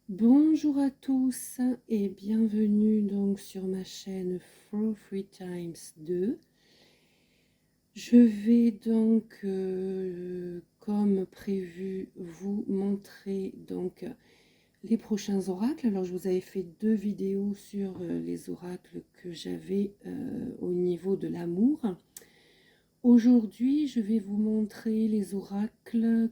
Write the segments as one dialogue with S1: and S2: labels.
S1: Bonjour à tous et bienvenue donc sur ma chaîne For Free Times 2. Je vais donc, comme prévu, vous montrer donc les prochains oracles. Alors je vous avais fait deux vidéos sur les oracles que j'avais au niveau de l'amour. Aujourd'hui, je vais vous montrer les oracles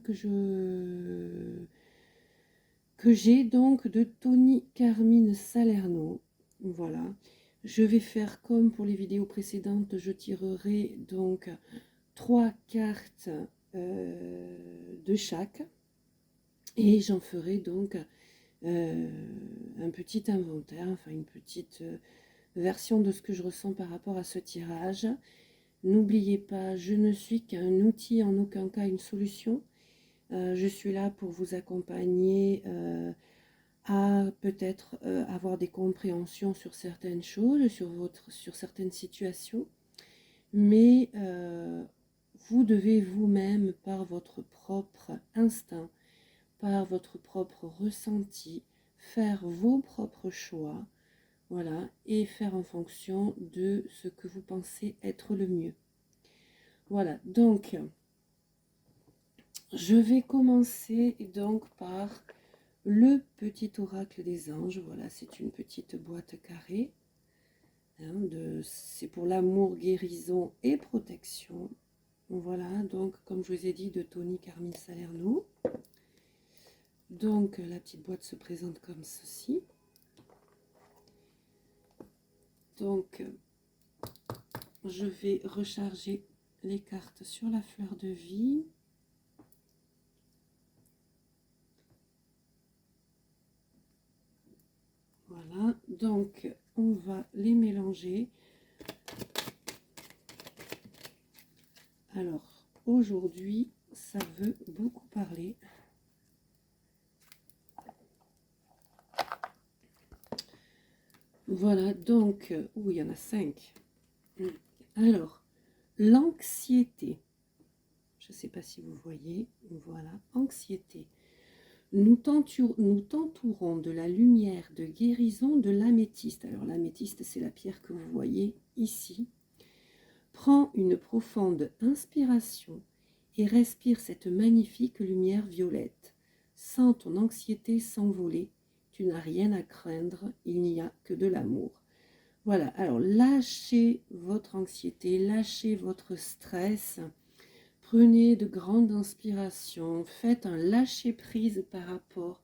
S1: que j'ai donc de Tony Carmine Salerno. Voilà. Je vais faire comme pour les vidéos précédentes, je tirerai donc 3 cartes de chaque et j'en ferai donc un petit inventaire, enfin une petite version de ce que je ressens par rapport à ce tirage. N'oubliez pas, je ne suis qu'un outil, en aucun cas une solution. Je suis là pour vous accompagner à peut-être avoir des compréhensions sur certaines choses, sur certaines situations, mais vous devez vous-même, par votre propre instinct, par votre propre ressenti, faire vos propres choix, voilà, et faire en fonction de ce que vous pensez être le mieux. Voilà, donc je vais commencer donc par le petit oracle des anges. Voilà, c'est une petite boîte carrée. C'est pour l'amour, guérison et protection. Voilà, donc comme je vous ai dit, de Tony Carmine Salerno. Donc la petite boîte se présente comme ceci. Donc je vais recharger les cartes sur la fleur de vie. Voilà, donc on va les mélanger. Alors aujourd'hui, ça veut beaucoup parler. Voilà, donc, il y en a 5. Alors, l'anxiété. Je ne sais pas si vous voyez. Voilà, anxiété. Nous t'entourons de la lumière de guérison de l'améthyste. Alors, l'améthyste, c'est la pierre que vous voyez ici. Prends une profonde inspiration et respire cette magnifique lumière violette. Sens ton anxiété s'envoler. Tu n'as rien à craindre, il n'y a que de l'amour. Voilà, alors lâchez votre anxiété, lâchez votre stress, prenez de grandes inspirations, faites un lâcher-prise par rapport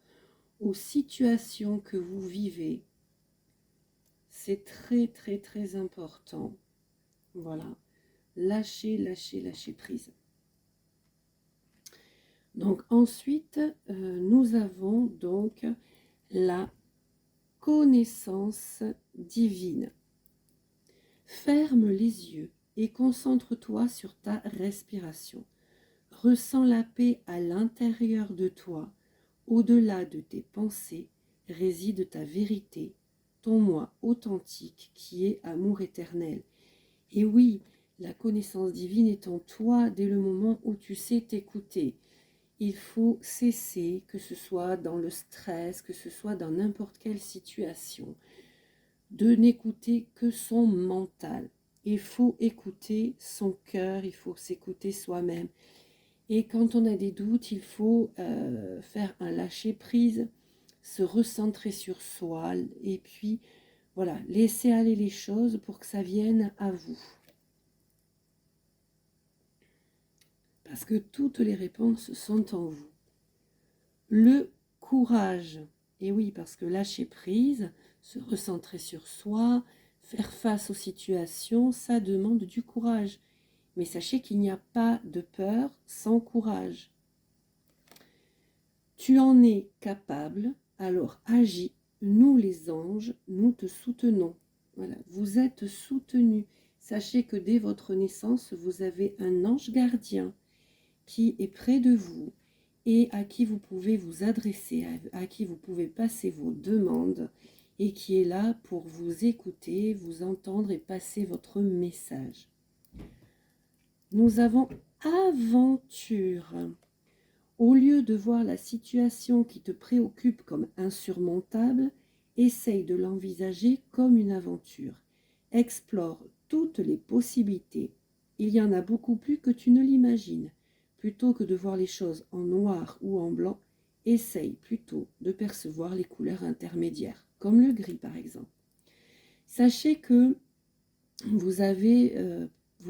S1: aux situations que vous vivez. C'est très très très important. Voilà, lâchez, lâchez, lâchez prise. Donc ensuite, nous avons donc la connaissance divine. Ferme les yeux et concentre-toi sur ta respiration. Ressens la paix à l'intérieur de toi. Au-delà de tes pensées réside ta vérité, ton moi authentique qui est amour éternel. Et oui, la connaissance divine est en toi dès le moment où tu sais t'écouter. Il faut cesser, que ce soit dans le stress, que ce soit dans n'importe quelle situation, de n'écouter que son mental. Il faut écouter son cœur, il faut s'écouter soi-même. Et quand on a des doutes, il faut faire un lâcher-prise, se recentrer sur soi et puis voilà, laisser aller les choses pour que ça vienne à vous. Parce que toutes les réponses sont en vous. Le courage. Et oui, parce que lâcher prise, se recentrer sur soi, faire face aux situations, ça demande du courage. Mais sachez qu'il n'y a pas de peur sans courage. Tu en es capable, alors agis. Nous les anges, nous te soutenons. Voilà, vous êtes soutenus. Sachez que dès votre naissance, vous avez un ange gardien qui est près de vous et à qui vous pouvez vous adresser, à qui vous pouvez passer vos demandes et qui est là pour vous écouter, vous entendre et passer votre message. Nous avons aventure. Au lieu de voir la situation qui te préoccupe comme insurmontable, essaye de l'envisager comme une aventure. Explore toutes les possibilités. Il y en a beaucoup plus que tu ne l'imagines. Plutôt que de voir les choses en noir ou en blanc, essaye plutôt de percevoir les couleurs intermédiaires, comme le gris par exemple. Sachez que vous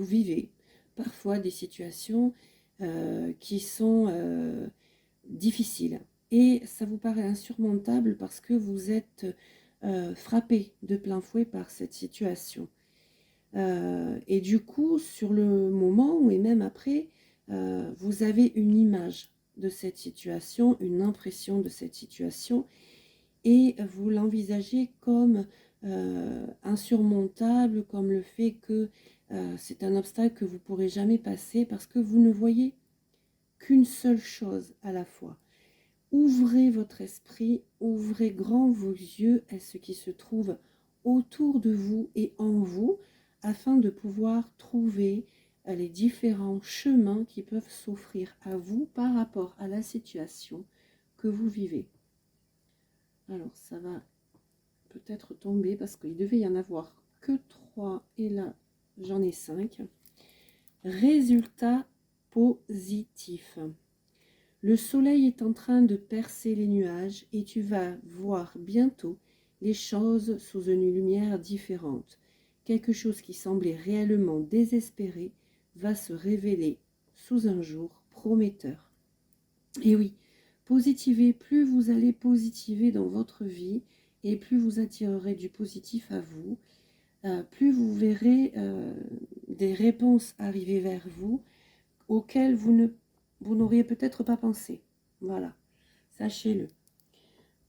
S1: vivez parfois des situations qui sont difficiles et ça vous paraît insurmontable parce que vous êtes frappé de plein fouet par cette situation. Et du coup, sur le moment et même après, vous avez une image de cette situation, une impression de cette situation et vous l'envisagez comme insurmontable, comme le fait que c'est un obstacle que vous ne pourrez jamais passer parce que vous ne voyez qu'une seule chose à la fois. Ouvrez votre esprit, ouvrez grand vos yeux à ce qui se trouve autour de vous et en vous, afin de pouvoir trouver les différents chemins qui peuvent s'offrir à vous par rapport à la situation que vous vivez. Alors, ça va peut-être tomber parce qu'il devait y en avoir que 3 et là, j'en ai 5. Résultat positif. Le soleil est en train de percer les nuages et tu vas voir bientôt les choses sous une lumière différente. Quelque chose qui semblait réellement désespéré va se révéler sous un jour prometteur. Et oui, positivez, plus vous allez positiver dans votre vie et plus vous attirerez du positif à vous, plus vous verrez des réponses arriver vers vous auxquelles vous n'auriez peut-être pas pensé. Voilà, sachez-le.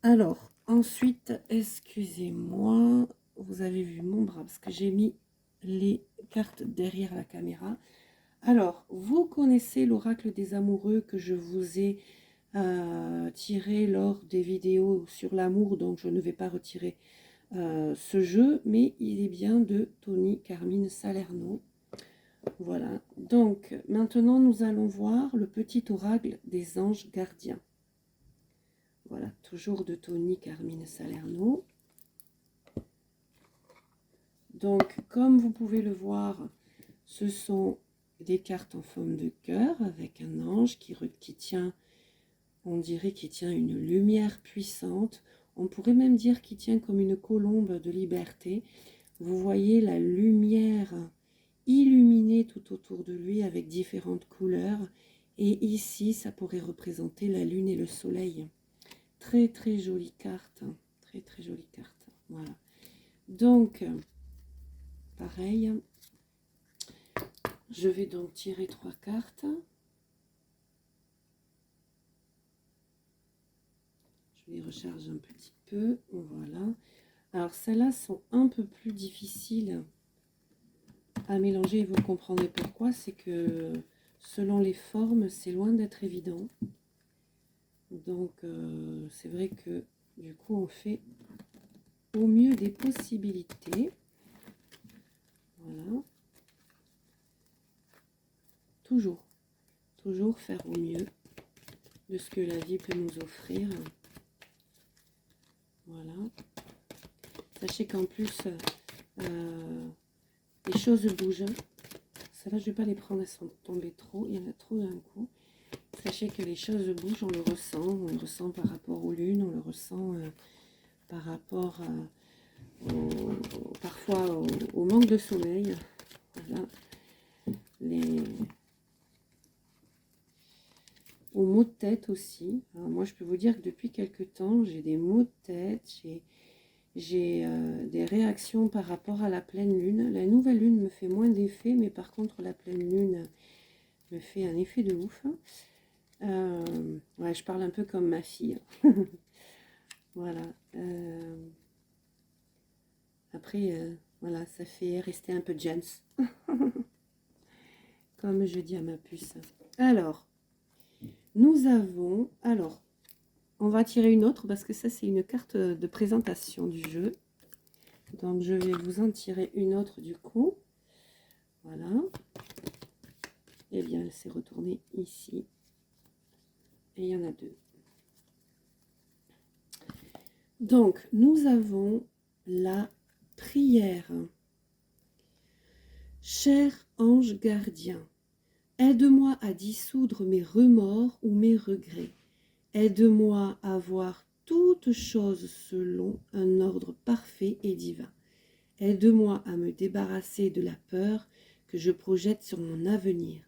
S1: Alors, ensuite, excusez-moi, vous avez vu mon bras parce que j'ai mis les cartes derrière la caméra. Alors, vous connaissez l'oracle des amoureux que je vous ai tiré lors des vidéos sur l'amour, donc je ne vais pas retirer ce jeu, mais il est bien de Tony Carmine Salerno. Voilà, donc maintenant nous allons voir le petit oracle des anges gardiens. Voilà, toujours de Tony Carmine Salerno. Donc, comme vous pouvez le voir, ce sont des cartes en forme de cœur avec un ange qui tient, on dirait qu'il tient une lumière puissante. On pourrait même dire qu'il tient comme une colombe de liberté. Vous voyez la lumière illuminée tout autour de lui avec différentes couleurs. Et ici, ça pourrait représenter la lune et le soleil. Très, très jolie carte. Très, très jolie carte. Voilà. Donc, pareil. Je vais donc tirer 3 cartes. Je les recharge un petit peu. Voilà. Alors, celles-là sont un peu plus difficiles à mélanger. Vous comprendrez pourquoi. C'est que selon les formes, c'est loin d'être évident. Donc, c'est vrai que du coup, on fait au mieux des possibilités. Voilà. Toujours faire au mieux de ce que la vie peut nous offrir. Voilà. Sachez qu'en plus, les choses bougent. Celles-là, je ne vais pas les prendre, elles sont tombées trop. Il y en a trop d'un coup. Sachez que les choses bougent, on le ressent. On le ressent par rapport aux lunes, on le ressent par rapport parfois au manque de sommeil. Voilà. Aux maux de tête aussi. Alors moi, je peux vous dire que depuis quelque temps, j'ai des maux de tête, j'ai des réactions par rapport à la pleine lune. La nouvelle lune me fait moins d'effet, mais par contre, la pleine lune me fait un effet de ouf. Ouais, je parle un peu comme ma fille. Voilà. Après, voilà, ça fait rester un peu James. Comme je dis à ma puce. Alors, nous avons... Alors, on va tirer une autre parce que ça, c'est une carte de présentation du jeu. Donc, je vais vous en tirer une autre du coup. Voilà. Et bien, elle s'est retournée ici. et il y en a 2. Donc, nous avons la prière. Cher ange gardien, aide-moi à dissoudre mes remords ou mes regrets. Aide-moi à voir toutes choses selon un ordre parfait et divin. Aide-moi à me débarrasser de la peur que je projette sur mon avenir.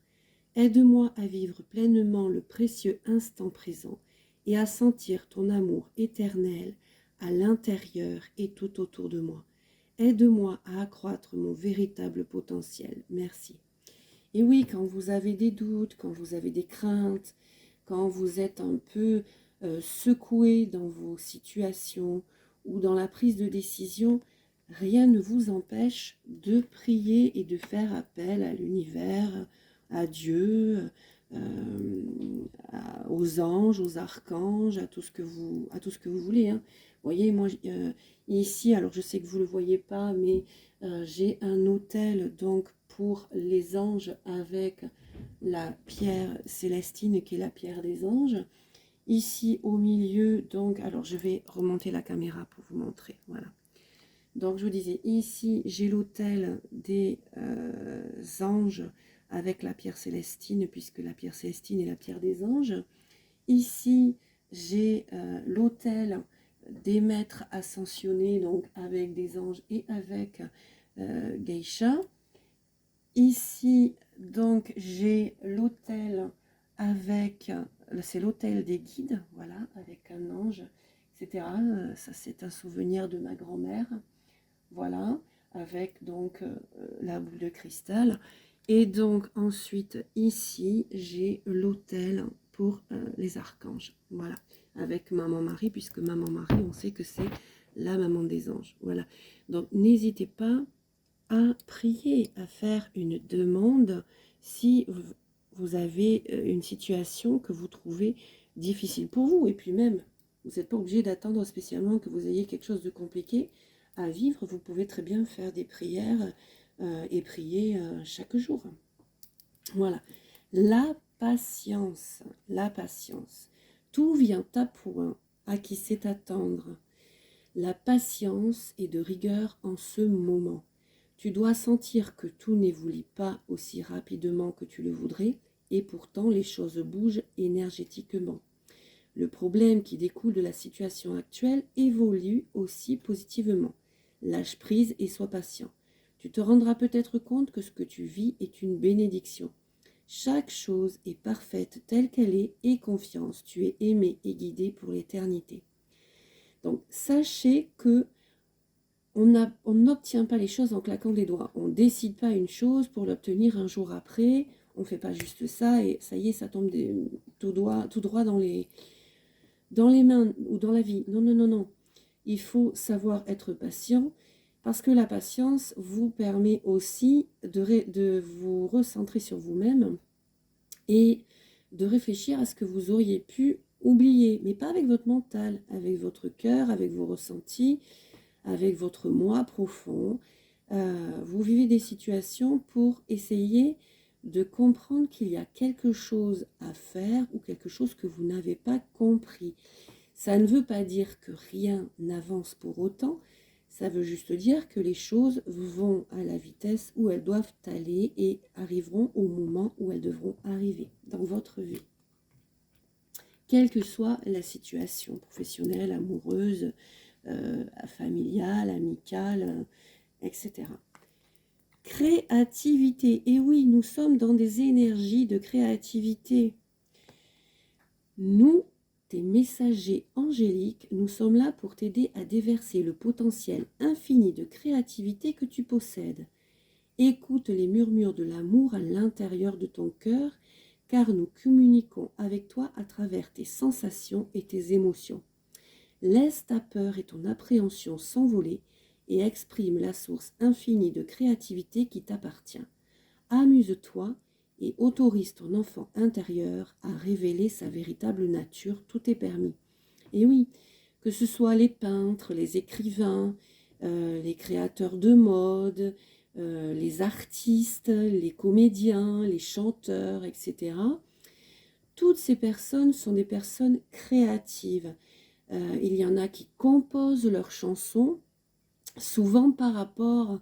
S1: Aide-moi à vivre pleinement le précieux instant présent et à sentir ton amour éternel à l'intérieur et tout autour de moi. Aide-moi à accroître mon véritable potentiel. Merci. Et oui, quand vous avez des doutes, quand vous avez des craintes, quand vous êtes un peu secoué dans vos situations ou dans la prise de décision, rien ne vous empêche de prier et de faire appel à l'univers, à Dieu, aux anges, aux archanges, à tout ce que vous voulez. Hein. Vous voyez, moi, ici, alors je sais que vous ne le voyez pas, mais j'ai un autel donc pour les anges avec la pierre célestine qui est la pierre des anges. Ici au milieu, donc, alors je vais remonter la caméra pour vous montrer, voilà. Donc je vous disais, ici j'ai l'autel des anges avec la pierre célestine, puisque la pierre célestine est la pierre des anges. Ici j'ai l'autel des maîtres ascensionnés, donc avec des anges et avec Geisha. Ici, donc, j'ai l'autel avec, c'est l'autel des guides, voilà, avec un ange, etc. Ça, c'est un souvenir de ma grand-mère, voilà, avec donc la boule de cristal. Et donc, ensuite, ici, j'ai l'autel pour les archanges, voilà, avec Maman Marie, puisque Maman Marie, on sait que c'est la maman des anges, voilà. Donc, n'hésitez pas à prier, à faire une demande si vous avez une situation que vous trouvez difficile pour vous. Et puis même, vous n'êtes pas obligé d'attendre spécialement que vous ayez quelque chose de compliqué à vivre. Vous pouvez très bien faire des prières et prier chaque jour. Voilà. La patience, la patience. Tout vient à point à qui sait attendre. La patience est de rigueur en ce moment. Tu dois sentir que tout n'évolue pas aussi rapidement que tu le voudrais, et pourtant les choses bougent énergétiquement. Le problème qui découle de la situation actuelle évolue aussi positivement. Lâche prise et sois patient. Tu te rendras peut-être compte que ce que tu vis est une bénédiction. Chaque chose est parfaite telle qu'elle est, et confiance, tu es aimé et guidé pour l'éternité. Donc sachez que on n'obtient pas les choses en claquant des doigts. On ne décide pas une chose pour l'obtenir un jour après. On ne fait pas juste ça et ça y est, ça tombe tout droit dans les mains ou dans la vie. Non, non, non, non. Il faut savoir être patient parce que la patience vous permet aussi de vous recentrer sur vous-même et de réfléchir à ce que vous auriez pu oublier, mais pas avec votre mental, avec votre cœur, avec vos ressentis, avec votre moi profond. Vous vivez des situations pour essayer de comprendre qu'il y a quelque chose à faire ou quelque chose que vous n'avez pas compris. Ça ne veut pas dire que rien n'avance pour autant, ça veut juste dire que les choses vont à la vitesse où elles doivent aller et arriveront au moment où elles devront arriver dans votre vie. Quelle que soit la situation professionnelle, amoureuse, familiale, amicale, etc. Créativité. Et oui, nous sommes dans des énergies de créativité. Nous, tes messagers angéliques, nous sommes là pour t'aider à déverser le potentiel infini de créativité que tu possèdes. Écoute les murmures de l'amour à l'intérieur de ton cœur, car nous communiquons avec toi à travers tes sensations et tes émotions. Laisse ta peur et ton appréhension s'envoler et exprime la source infinie de créativité qui t'appartient. Amuse-toi et autorise ton enfant intérieur à révéler sa véritable nature, tout est permis. Et oui, que ce soit les peintres, les écrivains, les créateurs de mode, les artistes, les comédiens, les chanteurs, etc. toutes ces personnes sont des personnes créatives. Il y en a qui composent leurs chansons, souvent par rapport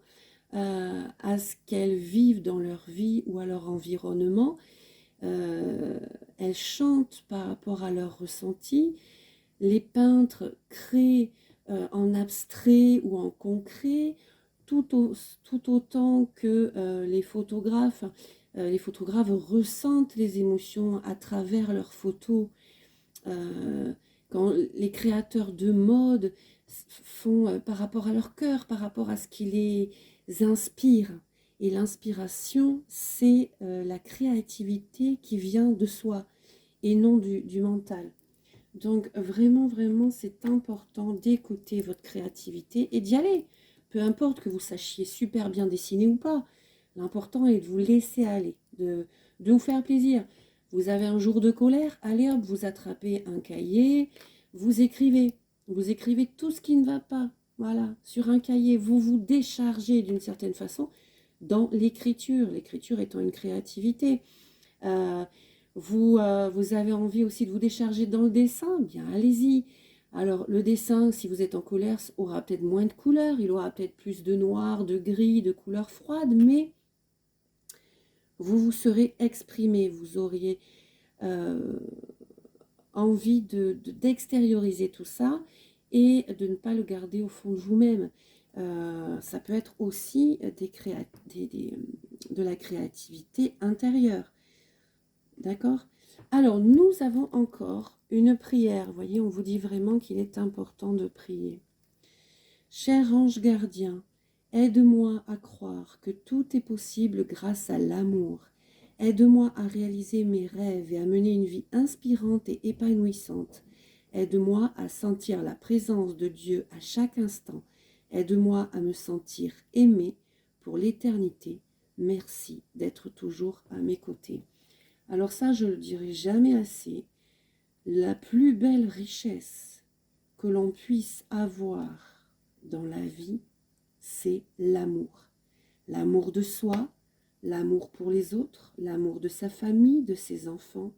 S1: à ce qu'elles vivent dans leur vie ou à leur environnement. Elles chantent par rapport à leur ressenti. Les peintres créent en abstrait ou en concret, tout autant que les photographes. Les photographes ressentent les émotions à travers leurs photos. Quand les créateurs de mode font par rapport à leur cœur, par rapport à ce qui les inspire. Et l'inspiration, c'est la créativité qui vient de soi et non du mental. Donc vraiment, vraiment, c'est important d'écouter votre créativité et d'y aller. Peu importe que vous sachiez super bien dessiner ou pas. L'important est de vous laisser aller, de vous faire plaisir. Vous avez un jour de colère, allez hop, vous attrapez un cahier, vous écrivez. Vous écrivez tout ce qui ne va pas. Voilà, sur un cahier, vous vous déchargez d'une certaine façon dans l'écriture. L'écriture étant une créativité. Vous avez envie aussi de vous décharger dans le dessin, bien allez-y. Alors le dessin, si vous êtes en colère, aura peut-être moins de couleurs, il aura peut-être plus de noir, de gris, de couleurs froides, mais vous vous serez exprimé, vous auriez envie d'extérioriser tout ça et de ne pas le garder au fond de vous-même. Ça peut être aussi de la créativité intérieure. D'accord? Alors, nous avons encore une prière. Vous voyez, on vous dit vraiment qu'il est important de prier. Cher ange gardien, aide-moi à croire que tout est possible grâce à l'amour. Aide-moi à réaliser mes rêves et à mener une vie inspirante et épanouissante. Aide-moi à sentir la présence de Dieu à chaque instant. Aide-moi à me sentir aimé pour l'éternité. Merci d'être toujours à mes côtés. Alors ça, je ne le dirai jamais assez. La plus belle richesse que l'on puisse avoir dans la vie, c'est l'amour. L'amour de soi, l'amour pour les autres, l'amour de sa famille, de ses enfants,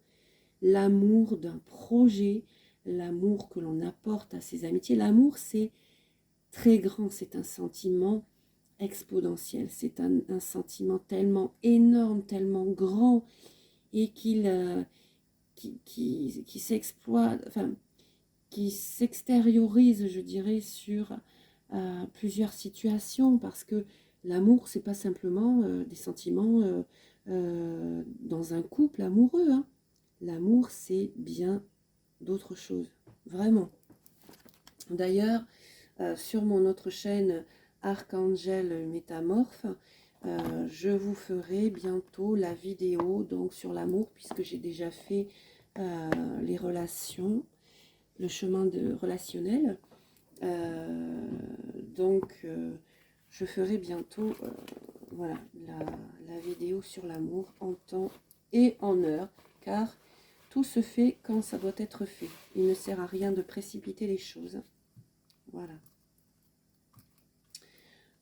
S1: l'amour d'un projet, l'amour que l'on apporte à ses amitiés. L'amour, c'est très grand, c'est un sentiment exponentiel, c'est un sentiment tellement énorme, tellement grand, et qui s'exploite, enfin, qui s'extériorise, je dirais, sur plusieurs situations, parce que l'amour, c'est pas simplement des sentiments dans un couple amoureux, hein. L'amour, c'est bien d'autres choses, vraiment. D'ailleurs, sur mon autre chaîne Archangel Métamorphe, je vous ferai bientôt la vidéo donc sur l'amour, puisque j'ai déjà fait les relations, le chemin relationnel. Je ferai bientôt voilà, la vidéo sur l'amour en temps et en heure, car tout se fait quand ça doit être fait. Il ne sert à rien de précipiter les choses. Voilà.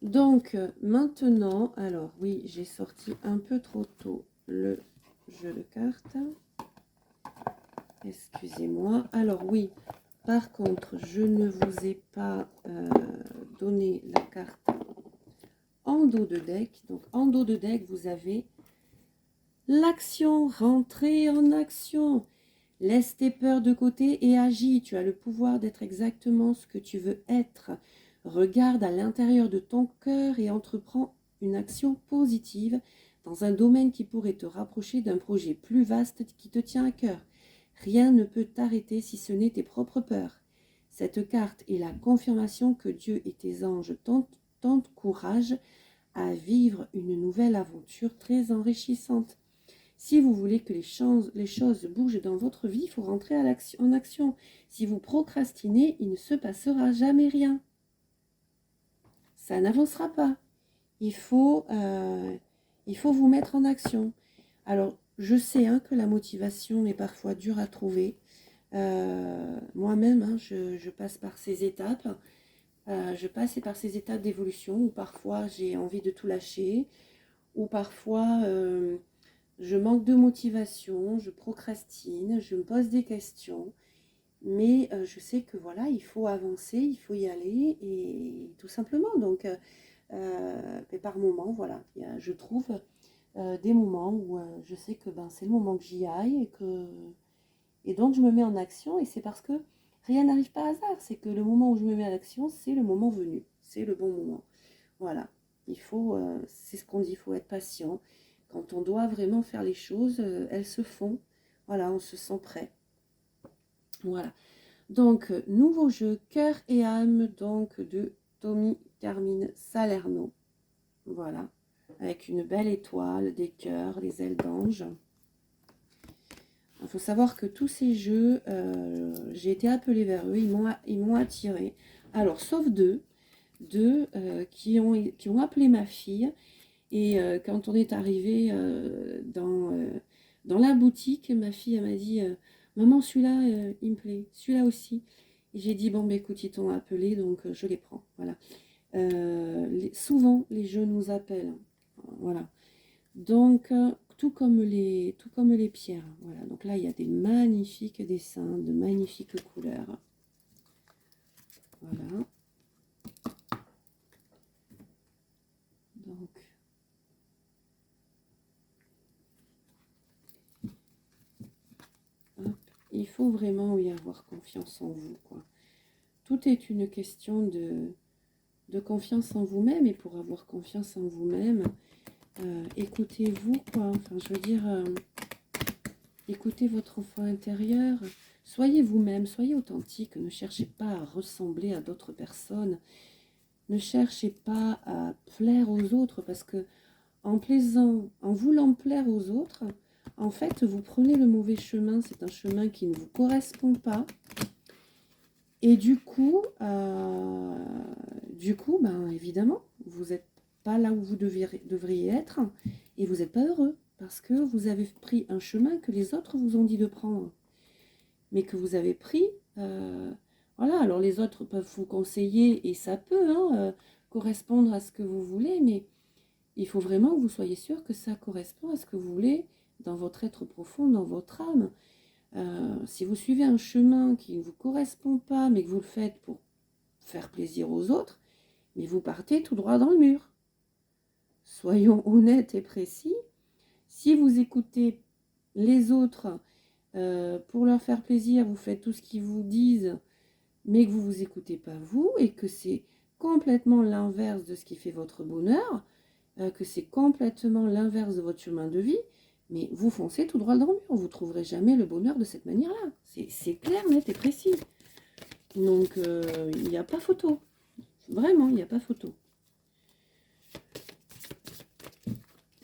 S1: Donc, maintenant, alors oui, j'ai sorti un peu trop tôt le jeu de cartes. Excusez-moi. Alors oui, par contre, je ne vous ai pas donné la carte en dos de deck. Donc, en dos de deck, vous avez l'action. Rentrez en action. Laisse tes peurs de côté et agis. Tu as le pouvoir d'être exactement ce que tu veux être. Regarde à l'intérieur de ton cœur et entreprends une action positive dans un domaine qui pourrait te rapprocher d'un projet plus vaste qui te tient à cœur. Rien ne peut t'arrêter si ce n'est tes propres peurs. Cette carte est la confirmation que Dieu et tes anges t'encouragent à vivre une nouvelle aventure très enrichissante. Si vous voulez que les choses bougent dans votre vie, il faut rentrer en action. Si vous procrastinez, il ne se passera jamais rien. Ça n'avancera pas. Il faut vous mettre en action. Alors, je sais que la motivation est parfois dure à trouver. Moi-même, je passe par ces étapes. Je passe par ces étapes d'évolution où parfois j'ai envie de tout lâcher, ou parfois je manque de motivation, je procrastine, je me pose des questions, mais je sais que voilà, il faut avancer, il faut y aller, et tout simplement. Donc, et par moments, voilà, je trouve des moments où je sais que ben, c'est le moment que j'y aille, et donc je me mets en action, et c'est parce que rien n'arrive par hasard, c'est que le moment où je me mets en action, c'est le moment venu, c'est le bon moment. Voilà, c'est ce qu'on dit, il faut être patient. Quand on doit vraiment faire les choses, elles se font. Voilà, on se sent prêt. Voilà. Donc, nouveau jeu, Cœur et âme, donc de Tommy Carmine Salerno. Voilà, avec une belle étoile, des cœurs, des ailes d'ange. Il faut savoir que tous ces jeux, j'ai été appelée vers eux, ils m'ont attiré. Alors, sauf deux qui ont appelé ma fille. Et quand on est arrivé dans la boutique, ma fille elle m'a dit Maman, celui-là, il me plaît, celui-là aussi. Et j'ai dit bon, ben écoute, ils t'ont appelé, donc je les prends. Voilà. Souvent, les jeux nous appellent. Voilà. Donc, tout comme les pierres. Voilà. Donc là, il y a des magnifiques dessins, de magnifiques couleurs. Voilà. Donc, hop. Il faut vraiment y avoir confiance en vous, quoi. Tout est une question de confiance en vous-même, et pour avoir confiance en vous-même, écoutez-vous, quoi. Enfin, je veux dire, écoutez votre enfant intérieur, soyez vous-même, soyez authentique, ne cherchez pas à ressembler à d'autres personnes, ne cherchez pas à plaire aux autres, parce que en plaisant, en voulant plaire aux autres, en fait, vous prenez le mauvais chemin, c'est un chemin qui ne vous correspond pas, et du coup, ben, évidemment, vous n'êtes pas là où vous devriez être, et vous n'êtes pas heureux parce que vous avez pris un chemin que les autres vous ont dit de prendre, mais que vous avez pris. Voilà, alors les autres peuvent vous conseiller, et ça peut correspondre à ce que vous voulez, mais il faut vraiment que vous soyez sûr que ça correspond à ce que vous voulez dans votre être profond, dans votre âme. Si vous suivez un chemin qui ne vous correspond pas, mais que vous le faites pour faire plaisir aux autres, mais vous partez tout droit dans le mur. Soyons honnêtes et précis. Si vous écoutez les autres pour leur faire plaisir, vous faites tout ce qu'ils vous disent, mais que vous ne vous écoutez pas vous, et que c'est complètement l'inverse de ce qui fait votre bonheur, que c'est complètement l'inverse de votre chemin de vie, mais vous foncez tout droit dans le mur. Vous ne trouverez jamais le bonheur de cette manière-là. C'est clair, net et précis. Donc, il n'y a pas photo. Vraiment, il n'y a pas photo.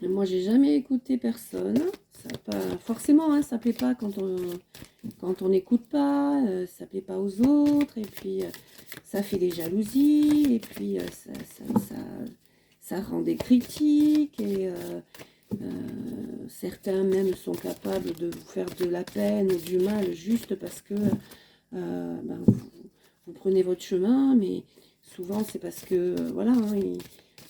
S1: Et moi, j'ai jamais écouté personne. Ça pas, forcément, hein, ça plaît pas quand on n'écoute pas. Ça plaît pas aux autres. Et puis, ça fait des jalousies. Et puis, ça rend des critiques. Et certains même sont capables de vous faire de la peine ou du mal juste parce que ben, vous prenez votre chemin. Mais souvent, c'est parce que, voilà, hein,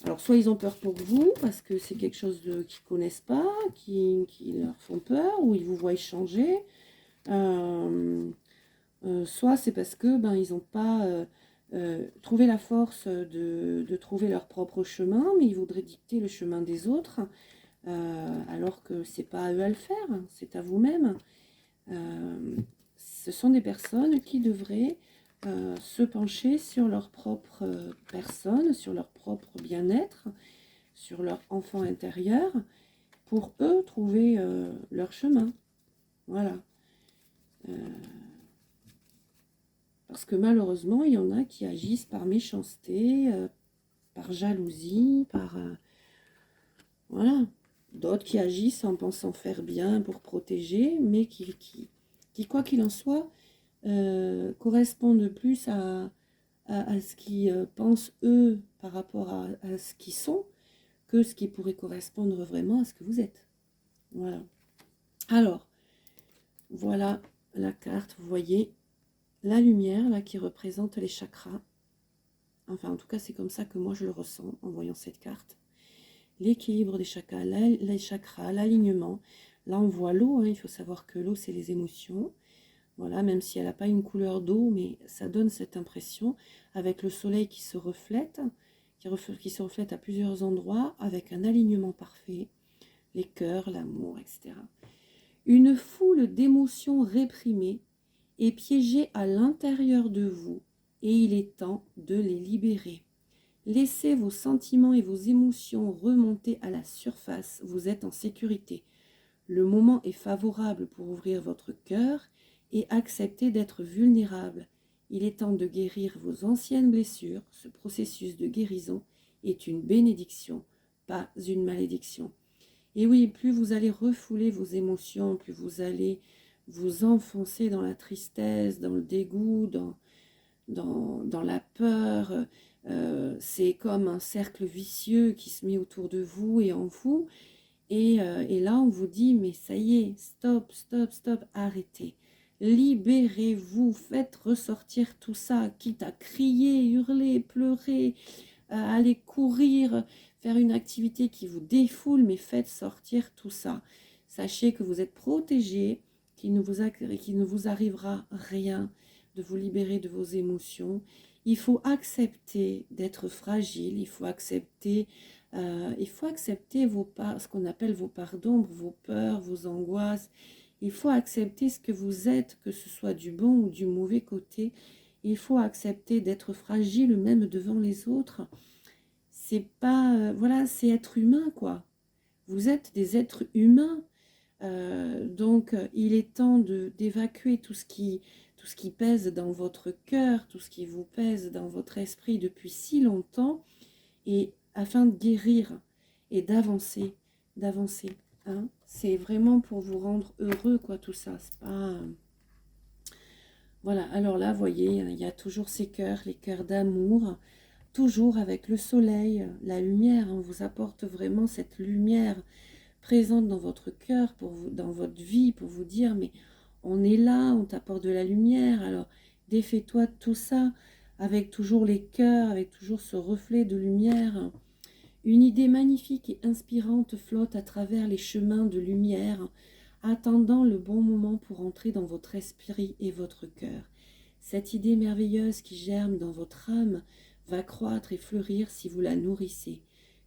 S1: alors, soit ils ont peur pour vous, parce que c'est quelque chose qu'ils ne connaissent pas, qui leur font peur, ou ils vous voient changer. Soit c'est parce que ben, ils n'ont pas trouvé la force de trouver leur propre chemin, mais ils voudraient dicter le chemin des autres, alors que c'est pas à eux à le faire, c'est à vous-même. Ce sont des personnes qui devraient se pencher sur leur propre personne, sur leur propre bien-être, sur leur enfant intérieur, pour eux trouver leur chemin. Voilà. Parce que malheureusement, il y en a qui agissent par méchanceté, par jalousie, voilà. D'autres qui agissent en pensant faire bien pour protéger, mais qui quoi qu'il en soit, correspondent plus à ce qu'ils pensent eux par rapport à ce qu'ils sont, que ce qui pourrait correspondre vraiment à ce que vous êtes. Voilà. Alors, voilà la carte, vous voyez la lumière là qui représente les chakras. Enfin, en tout cas, c'est comme ça que moi je le ressens en voyant cette carte. l'équilibre des chakras, les chakras, l'alignement. Là, on voit l'eau, hein, il faut savoir que l'eau, c'est les émotions. Voilà, même si elle n'a pas une couleur d'eau, mais ça donne cette impression, avec le soleil qui se reflète, qui se reflète à plusieurs endroits, avec un alignement parfait, les cœurs, l'amour, etc. Une foule d'émotions réprimées est piégée à l'intérieur de vous, et il est temps de les libérer. Laissez vos sentiments et vos émotions remonter à la surface, vous êtes en sécurité. Le moment est favorable pour ouvrir votre cœur et accepter d'être vulnérable. Il est temps de guérir vos anciennes blessures. Ce processus de guérison est une bénédiction, pas une malédiction. Et oui, plus vous allez refouler vos émotions, plus vous allez vous enfoncer dans la tristesse, dans le dégoût, dans la peur. C'est comme un cercle vicieux qui se met autour de vous et en vous. Et là, on vous dit, mais ça y est, stop, stop, stop, arrêtez. Libérez-vous, faites ressortir tout ça, quitte à crier, hurler, pleurer, aller courir, faire une activité qui vous défoule, mais faites sortir tout ça. Sachez que vous êtes protégés, qu'il ne vous arrivera rien, de vous libérer de vos émotions. Il faut accepter d'être fragile, il faut accepter ce qu'on appelle vos parts d'ombre, vos peurs, vos angoisses. Il faut accepter ce que vous êtes, que ce soit du bon ou du mauvais côté. Il faut accepter d'être fragile même devant les autres. C'est pas, voilà, c'est être humain, quoi. Vous êtes des êtres humains. Donc, il est temps d'évacuer tout ce qui pèse dans votre cœur, tout ce qui vous pèse dans votre esprit depuis si longtemps, et afin de guérir et d'avancer, hein. C'est vraiment pour vous rendre heureux, quoi, tout ça. C'est pas... Voilà, alors là, vous voyez, il y a toujours ces cœurs, les cœurs d'amour, toujours avec le soleil, la lumière, on vous apporte vraiment cette lumière présente dans votre cœur, dans votre vie, pour vous dire, mais on est là, on t'apporte de la lumière, alors défais-toi de tout ça, avec toujours les cœurs, avec toujours ce reflet de lumière. Une idée magnifique et inspirante flotte à travers les chemins de lumière, attendant le bon moment pour entrer dans votre esprit et votre cœur. Cette idée merveilleuse qui germe dans votre âme va croître et fleurir si vous la nourrissez.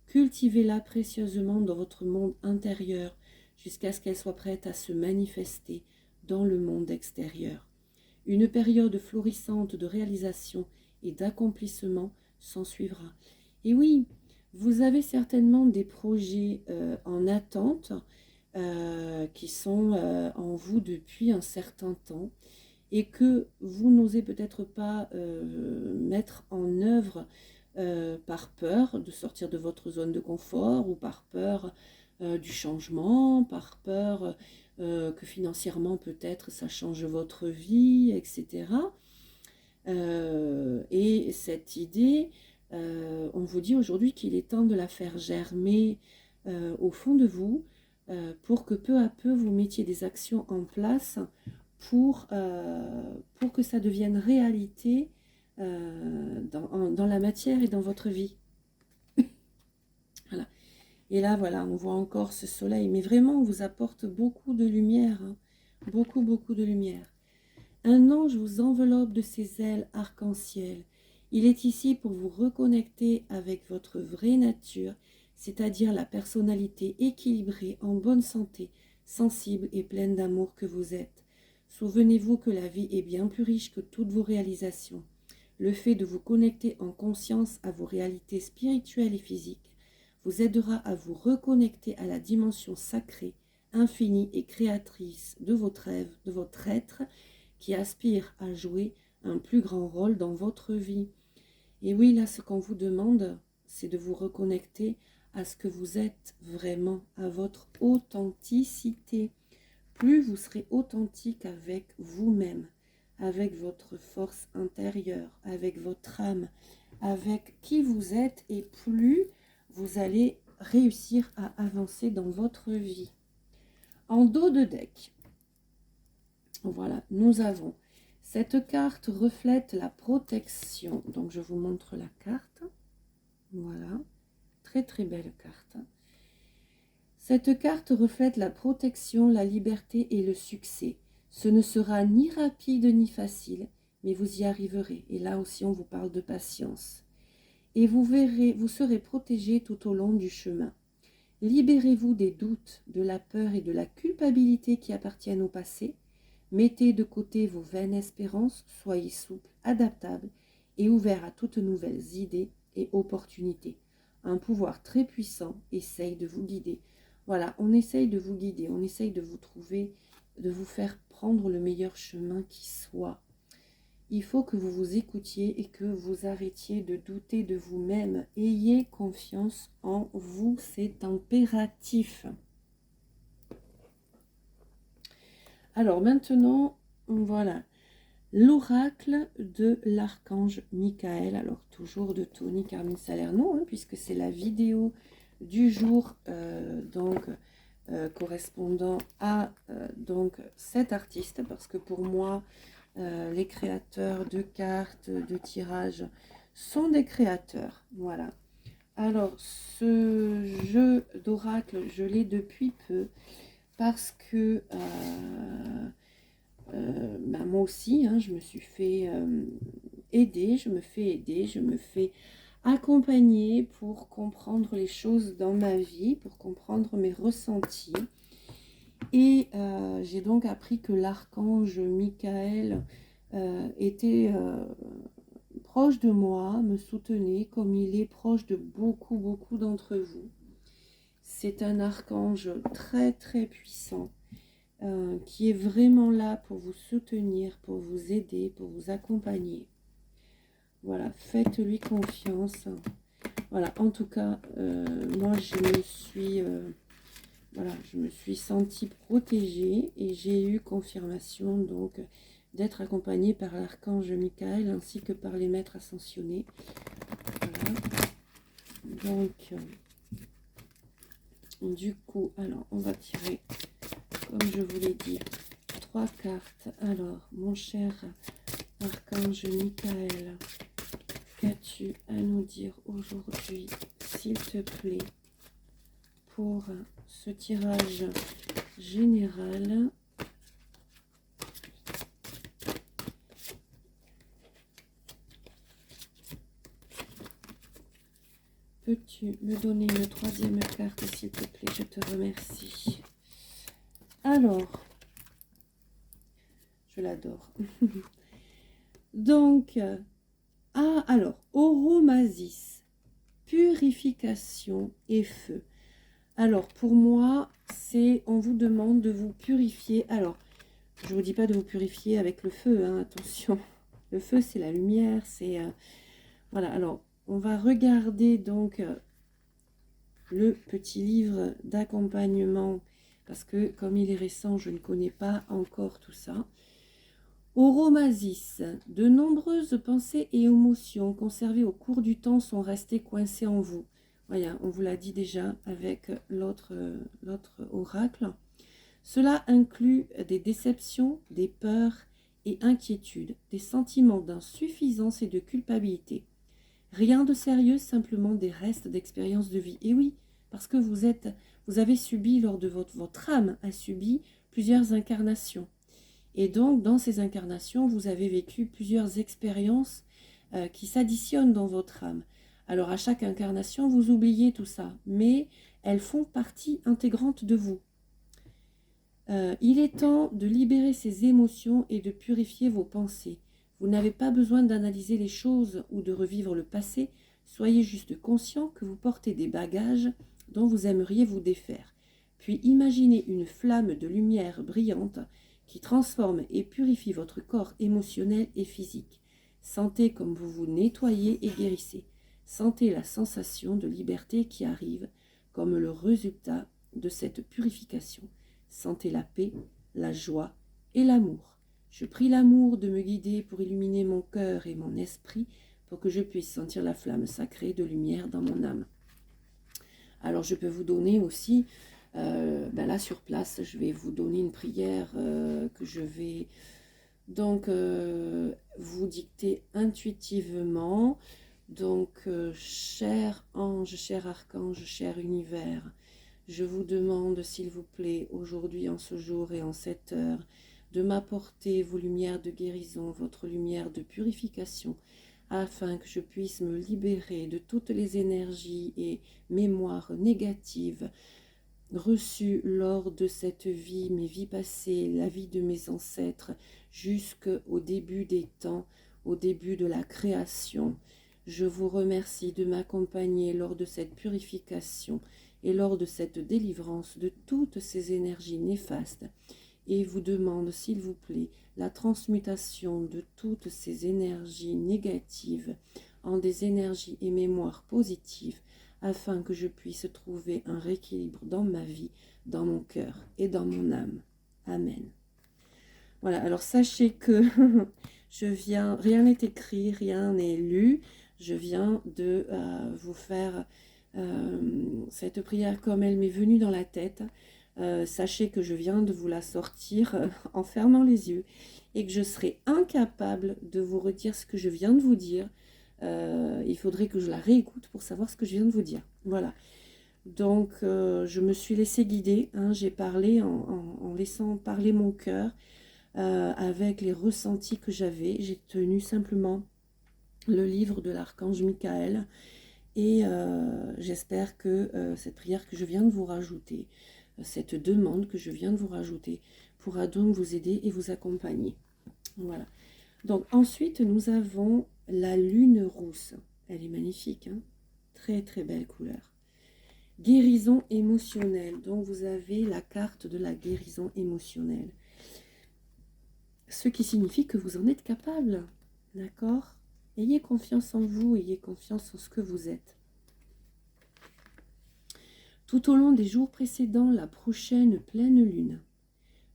S1: Cultivez-la précieusement dans votre monde intérieur jusqu'à ce qu'elle soit prête à se manifester dans le monde extérieur. Une période florissante de réalisation et d'accomplissement s'ensuivra. Et oui, vous avez certainement des projets en attente qui sont en vous depuis un certain temps et que vous n'osez peut-être pas mettre en œuvre par peur de sortir de votre zone de confort ou par peur du changement, par peur que financièrement peut-être ça change votre vie, etc. Et cette idée, on vous dit aujourd'hui qu'il est temps de la faire germer au fond de vous pour que peu à peu vous mettiez des actions en place pour que ça devienne réalité dans la matière et dans votre vie. Voilà. Et là, voilà, on voit encore ce soleil, mais vraiment, on vous apporte beaucoup de lumière, hein, beaucoup, beaucoup de lumière. Un ange vous enveloppe de ses ailes arc-en-ciel. Il est ici pour vous reconnecter avec votre vraie nature, c'est-à-dire la personnalité équilibrée, en bonne santé, sensible et pleine d'amour que vous êtes. Souvenez-vous que la vie est bien plus riche que toutes vos réalisations. Le fait de vous connecter en conscience à vos réalités spirituelles et physiques vous aidera à vous reconnecter à la dimension sacrée, infinie et créatrice de votre rêve, de votre être, qui aspire à jouer un plus grand rôle dans votre vie. Et oui, là, ce qu'on vous demande, c'est de vous reconnecter à ce que vous êtes vraiment, à votre authenticité. Plus vous serez authentique avec vous-même, avec votre force intérieure, avec votre âme, avec qui vous êtes, et plus vous allez réussir à avancer dans votre vie. En dos de deck, voilà, nous avons cette carte reflète la protection. Donc, je vous montre la carte. Voilà, très très belle carte. Cette carte reflète la protection, la liberté et le succès. Ce ne sera ni rapide ni facile, mais vous y arriverez. Et là aussi, on vous parle de patience. Et vous verrez, vous serez protégé tout au long du chemin. Libérez-vous des doutes, de la peur et de la culpabilité qui appartiennent au passé. Mettez de côté vos vaines espérances, soyez souple, adaptable et ouvert à toutes nouvelles idées et opportunités. Un pouvoir très puissant essaye de vous guider. Voilà, on essaye de vous guider, on essaye de vous trouver, de vous faire prendre le meilleur chemin qui soit. Il faut que vous vous écoutiez et que vous arrêtiez de douter de vous-même. Ayez confiance en vous, c'est impératif. Alors maintenant, voilà, l'oracle de l'archange Michael. Alors toujours de Tony Carmine Salerno, hein, puisque c'est la vidéo du jour, correspondant à donc cet artiste, parce que pour moi, les créateurs de cartes, de tirages, sont des créateurs. Voilà. Alors, ce jeu d'oracle, je l'ai depuis peu, parce que moi aussi, hein, je me suis fait aider, je me fais accompagner pour comprendre les choses dans ma vie, pour comprendre mes ressentis. Et j'ai donc appris que l'archange Michael était proche de moi, me soutenait, comme il est proche de beaucoup d'entre vous. C'est un archange très puissant, qui est vraiment là pour vous soutenir, pour vous aider, pour vous accompagner. Voilà, faites-lui confiance. Voilà, en tout cas, moi je me suis sentie protégée et j'ai eu confirmation donc d'être accompagnée par l'archange Michael ainsi que par les maîtres ascensionnés. Voilà. Donc, du coup, alors on va tirer, comme je vous l'ai dit, 3 cartes. Alors, mon cher archange Michael, qu'as-tu à nous dire aujourd'hui, s'il te plaît, pour ce tirage général? Peux-tu me donner une 3e carte, s'il te plaît? Je te remercie. Alors, je l'adore. Donc, alors, oromasis, purification et feu. Alors, pour moi, on vous demande de vous purifier. Alors, je ne vous dis pas de vous purifier avec le feu, hein, attention. Le feu, c'est la lumière, c'est... voilà, alors, on va regarder donc le petit livre d'accompagnement, parce que comme il est récent, je ne connais pas encore tout ça. Oromasis, de nombreuses pensées et émotions conservées au cours du temps sont restées coincées en vous. Voilà, on vous l'a dit déjà avec l'autre oracle. Cela inclut des déceptions, des peurs et inquiétudes, des sentiments d'insuffisance et de culpabilité. Rien de sérieux, simplement des restes d'expériences de vie. Et oui, parce que vous avez subi, lors de votre âme a subi plusieurs incarnations. Et donc, dans ces incarnations, vous avez vécu plusieurs expériences qui s'additionnent dans votre âme. Alors, à chaque incarnation, vous oubliez tout ça, mais elles font partie intégrante de vous. Il est temps de libérer ces émotions et de purifier vos pensées. Vous n'avez pas besoin d'analyser les choses ou de revivre le passé. Soyez juste conscient que vous portez des bagages dont vous aimeriez vous défaire. Puis imaginez une flamme de lumière brillante qui transforme et purifie votre corps émotionnel et physique. Sentez comme vous vous nettoyez et guérissez. Sentez la sensation de liberté qui arrive comme le résultat de cette purification. Sentez la paix, la joie et l'amour. Je prie l'amour de me guider pour illuminer mon cœur et mon esprit pour que je puisse sentir la flamme sacrée de lumière dans mon âme. Alors je peux vous donner aussi, là sur place, je vais vous donner une prière que je vais donc vous dicter intuitivement. Donc, cher ange, cher archange, cher univers, Je vous demande, s'il vous plaît, aujourd'hui, en ce jour et en cette heure, de m'apporter vos lumières de guérison, votre lumière de purification, afin que je puisse me libérer de toutes les énergies et mémoires négatives reçues lors de cette vie, mes vies passées, la vie de mes ancêtres, jusqu'au début des temps, au début de la création. Je vous remercie de m'accompagner lors de cette purification et lors de cette délivrance de toutes ces énergies néfastes, et vous demande, s'il vous plaît, la transmutation de toutes ces énergies négatives en des énergies et mémoires positives, afin que je puisse trouver un rééquilibre dans ma vie, dans mon cœur et dans mon âme. Amen. Voilà, alors sachez que rien n'est écrit, rien n'est lu. Je viens de vous faire cette prière comme elle m'est venue dans la tête. Sachez que je viens de vous la sortir en fermant les yeux et que je serai incapable de vous redire ce que je viens de vous dire. Il faudrait que je la réécoute pour savoir ce que je viens de vous dire. Voilà. Donc, je me suis laissée guider. Hein, j'ai parlé en laissant parler mon cœur avec les ressentis que j'avais. J'ai tenu simplement le livre de l'archange Michael et j'espère que cette prière que je viens de vous rajouter, cette demande que je viens de vous rajouter, pourra donc vous aider et vous accompagner. Voilà. Donc ensuite, nous avons la lune rousse. Elle est magnifique, hein? Très très belle couleur. Guérison émotionnelle. Donc vous avez la carte de la guérison émotionnelle. Ce qui signifie que vous en êtes capable. D'accord? Ayez confiance en vous, ayez confiance en ce que vous êtes. Tout au long des jours précédant la prochaine pleine lune,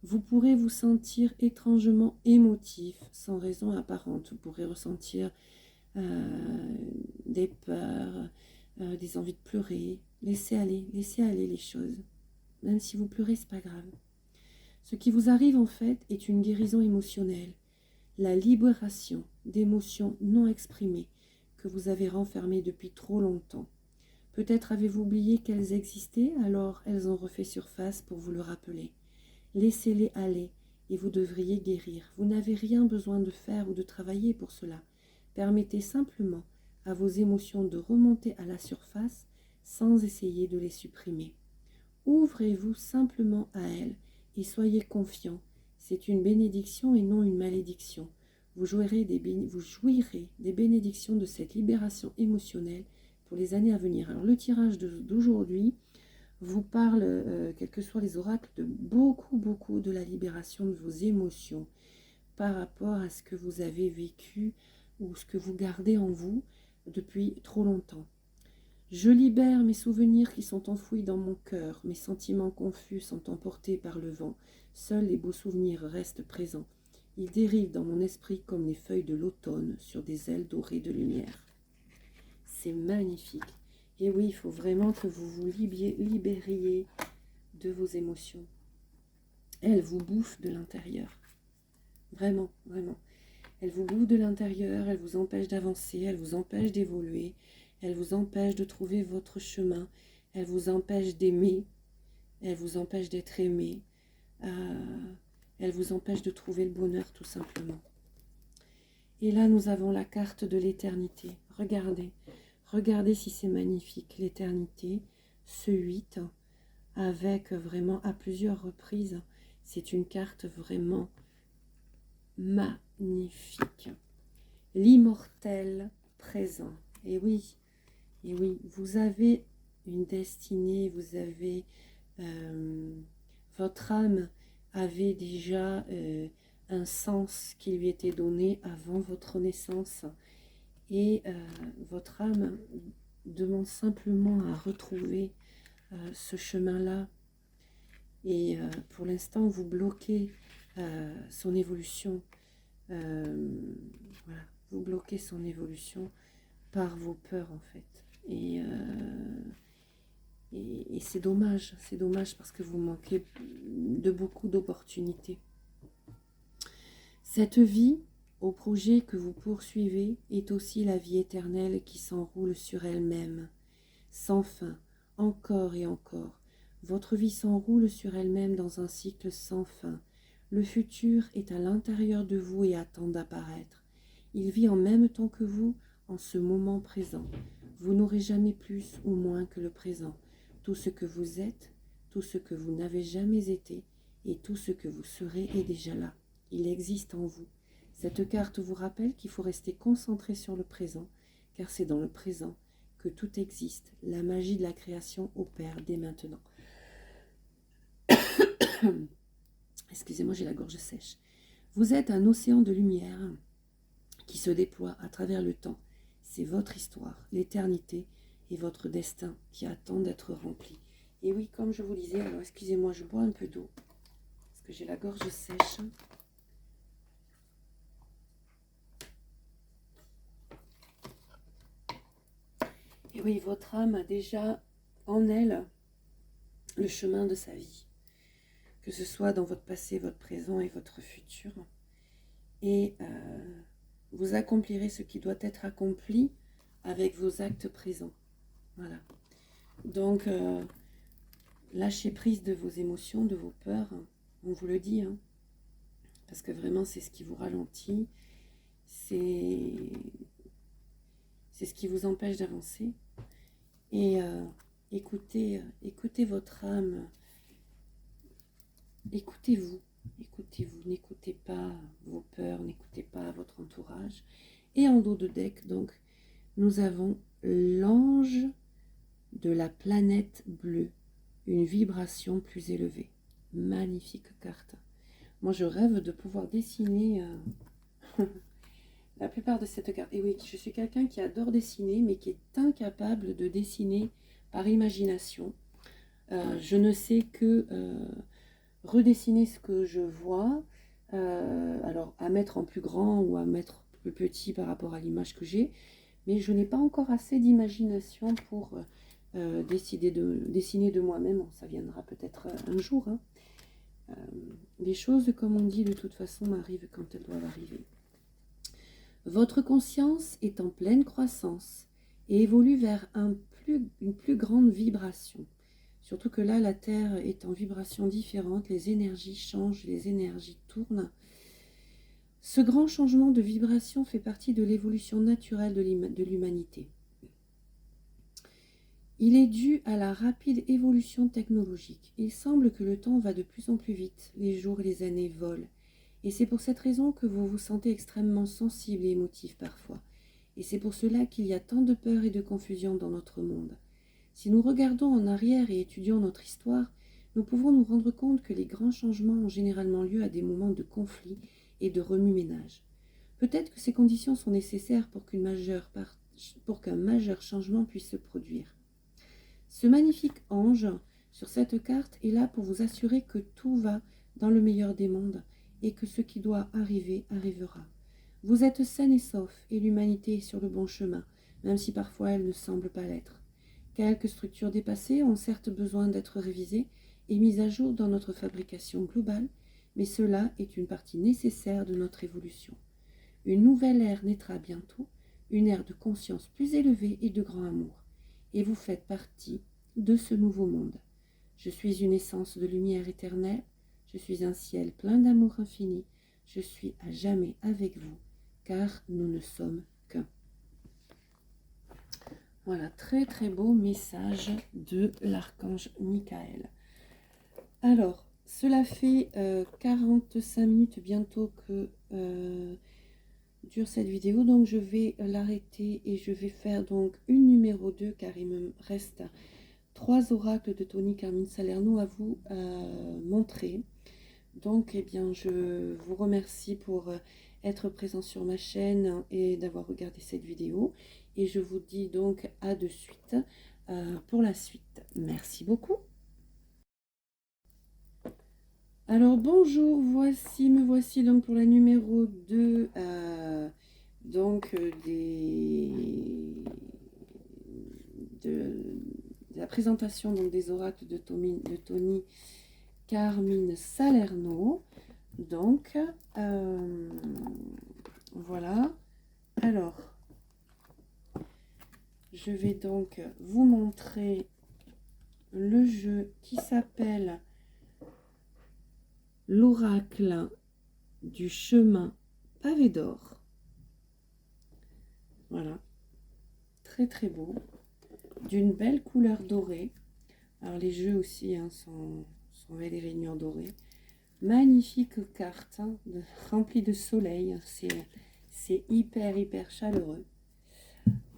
S1: vous pourrez vous sentir étrangement émotif, sans raison apparente. Vous pourrez ressentir des peurs, des envies de pleurer. Laissez aller les choses. Même si vous pleurez, c'est pas grave. Ce qui vous arrive en fait est une guérison émotionnelle, la libération d'émotions non exprimées que vous avez renfermées depuis trop longtemps. Peut-être avez-vous oublié qu'elles existaient, alors elles ont refait surface pour vous le rappeler. Laissez-les aller et vous devriez guérir. Vous n'avez rien besoin de faire ou de travailler pour cela. Permettez simplement à vos émotions de remonter à la surface sans essayer de les supprimer. Ouvrez-vous simplement à elles et soyez confiants. C'est une bénédiction et non une malédiction. Vous jouirez des bénédictions de cette libération émotionnelle pour les années à venir. Alors le tirage d'aujourd'hui vous parle, quels que soient les oracles, de beaucoup de la libération de vos émotions par rapport à ce que vous avez vécu ou ce que vous gardez en vous depuis trop longtemps. Je libère mes souvenirs qui sont enfouis dans mon cœur. Mes sentiments confus sont emportés par le vent. Seuls les beaux souvenirs restent présents. Ils dérivent dans mon esprit comme les feuilles de l'automne sur des ailes dorées de lumière. C'est magnifique. Et oui, il faut vraiment que vous vous libériez de vos émotions. Elles vous bouffent de l'intérieur. Vraiment, vraiment. Elles vous bouffent de l'intérieur, elles vous empêchent d'avancer, elles vous empêchent d'évoluer. Elle vous empêche de trouver votre chemin, elle vous empêche d'aimer, elle vous empêche d'être aimé, elle vous empêche de trouver le bonheur tout simplement. Et là, nous avons la carte de l'éternité. Regardez, regardez si c'est magnifique, l'éternité, ce 8, avec vraiment à plusieurs reprises, c'est une carte vraiment magnifique. L'immortel présent. Et oui, vous avez une destinée, vous avez, votre âme avait déjà un sens qui lui était donné avant votre naissance. Et votre âme demande simplement à retrouver ce chemin-là. Et pour l'instant, vous bloquez son évolution. Voilà, vous bloquez son évolution par vos peurs en fait. Et c'est dommage parce que vous manquez de beaucoup d'opportunités. Cette vie, au projet que vous poursuivez, est aussi la vie éternelle qui s'enroule sur elle-même, sans fin, encore et encore. Votre vie s'enroule sur elle-même dans un cycle sans fin. Le futur est à l'intérieur de vous et attend d'apparaître. Il vit en même temps que vous, en ce moment présent. Vous n'aurez jamais plus ou moins que le présent. Tout ce que vous êtes, tout ce que vous n'avez jamais été, et tout ce que vous serez est déjà là. Il existe en vous. Cette carte vous rappelle qu'il faut rester concentré sur le présent, car c'est dans le présent que tout existe. La magie de la création opère dès maintenant. Excusez-moi, j'ai la gorge sèche. Vous êtes un océan de lumière qui se déploie à travers le temps. C'est votre histoire, l'éternité et votre destin qui attend d'être rempli. Et oui, comme je vous disais, alors excusez-moi, je bois un peu d'eau parce que j'ai la gorge sèche. Et oui, votre âme a déjà en elle le chemin de sa vie, que ce soit dans votre passé, votre présent et votre futur. Et vous accomplirez ce qui doit être accompli avec vos actes présents. Voilà. Donc, lâchez prise de vos émotions, de vos peurs. On vous le dit, hein, parce que vraiment, c'est ce qui vous ralentit. C'est ce qui vous empêche d'avancer. Et écoutez votre âme. Écoutez-vous. Écoutez-vous. N'écoutez pas vos peurs, n'écoutez pas votre entourage. Et en dos de deck, donc, nous avons l'ange de la planète bleue, une vibration plus élevée. Magnifique carte. Moi, je rêve de pouvoir dessiner la plupart de cette carte. Et oui, je suis quelqu'un qui adore dessiner, mais qui est incapable de dessiner par imagination. Je ne sais que redessiner ce que je vois, alors à mettre en plus grand ou à mettre plus petit par rapport à l'image que j'ai, mais je n'ai pas encore assez d'imagination pour dessiner de moi-même. Ça viendra peut-être un jour. Hein. Les choses, comme on dit, de toute façon, m'arrivent quand elles doivent arriver. Votre conscience est en pleine croissance et évolue vers une plus grande vibration. Surtout que là, la Terre est en vibration différente, les énergies changent, les énergies tournent. Ce grand changement de vibration fait partie de l'évolution naturelle de l'humanité. Il est dû à la rapide évolution technologique. Il semble que le temps va de plus en plus vite, les jours et les années volent. Et c'est pour cette raison que vous vous sentez extrêmement sensible et émotif parfois. Et c'est pour cela qu'il y a tant de peur et de confusion dans notre monde. Si nous regardons en arrière et étudions notre histoire, nous pouvons nous rendre compte que les grands changements ont généralement lieu à des moments de conflit et de remue-ménage. Peut-être que ces conditions sont nécessaires pour qu'un majeur changement puisse se produire. Ce magnifique ange sur cette carte est là pour vous assurer que tout va dans le meilleur des mondes et que ce qui doit arriver arrivera. Vous êtes sain et sauf et l'humanité est sur le bon chemin, même si parfois elle ne semble pas l'être. Quelques structures dépassées ont certes besoin d'être révisées et mises à jour dans notre fabrication globale, mais cela est une partie nécessaire de notre évolution. Une nouvelle ère naîtra bientôt, une ère de conscience plus élevée et de grand amour. Et vous faites partie de ce nouveau monde. Je suis une essence de lumière éternelle, je suis un ciel plein d'amour infini, je suis à jamais avec vous, car nous ne sommes qu'un. Voilà, très très beau message de l'archange Michael. Alors, cela fait 45 minutes bientôt que dure cette vidéo, donc je vais l'arrêter et je vais faire donc une numéro 2 car il me reste 3 oracles de Tony Carmine Salerno à vous montrer. Donc, eh bien, je vous remercie pour être présent sur ma chaîne et d'avoir regardé cette vidéo. Et je vous dis donc à de suite pour la suite. Merci beaucoup. Alors, bonjour, me voici donc pour la numéro 2 de la présentation donc, des oracles de Tony Carmine Salerno. Donc, voilà. Alors, je vais donc vous montrer le jeu qui s'appelle l'oracle du chemin pavé d'or. Voilà, très très beau, d'une belle couleur dorée. Alors les jeux aussi hein, sont avec des rainures dorées. Magnifique carte, hein, remplie de soleil, c'est hyper chaleureux.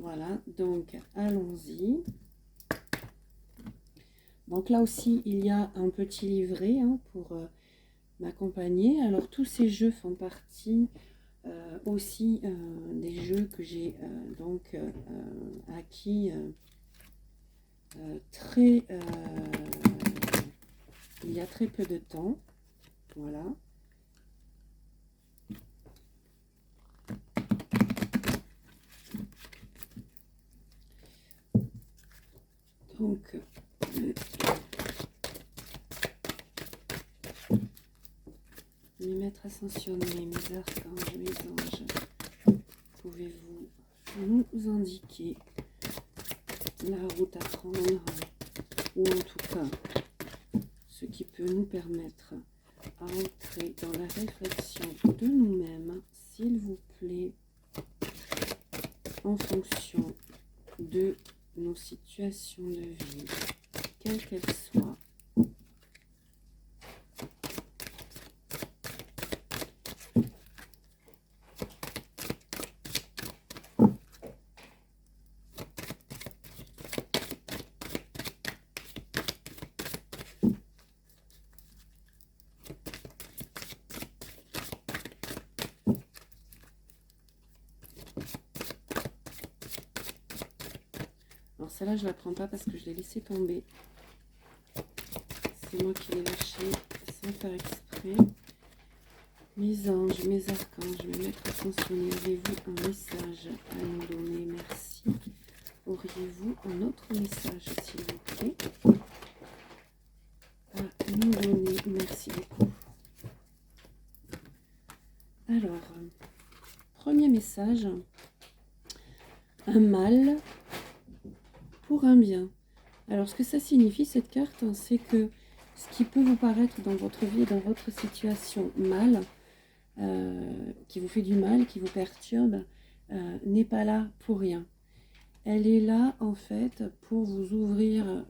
S1: Voilà, donc allons-y. Donc là aussi, il y a un petit livret hein, pour m'accompagner. Alors tous ces jeux font partie aussi des jeux que j'ai donc acquis il y a très peu de temps. Voilà. Donc, mes maîtres ascensionnés, mes archanges, mes anges, pouvez-vous nous indiquer la route à prendre, ou en tout cas, ce qui peut nous permettre à entrer dans la réflexion de nous-mêmes, s'il vous plaît, en fonction de nos situations de vie, quelles qu'elles soient. Alors celle-là, je ne la prends pas parce que je l'ai laissée tomber. C'est moi qui l'ai lâchée sans faire exprès. Mes anges, mes archanges, mes maîtres ascensionnés, avez-vous un message à nous donner? Merci. Auriez-vous un autre message, s'il vous plaît, à nous donner? Merci beaucoup. Alors, premier message, un mal pour un bien. Alors, ce que ça signifie, cette carte, hein, c'est que ce qui peut vous paraître dans votre vie, dans votre situation mal, qui vous fait du mal, qui vous perturbe, n'est pas là pour rien. Elle est là, en fait, pour vous ouvrir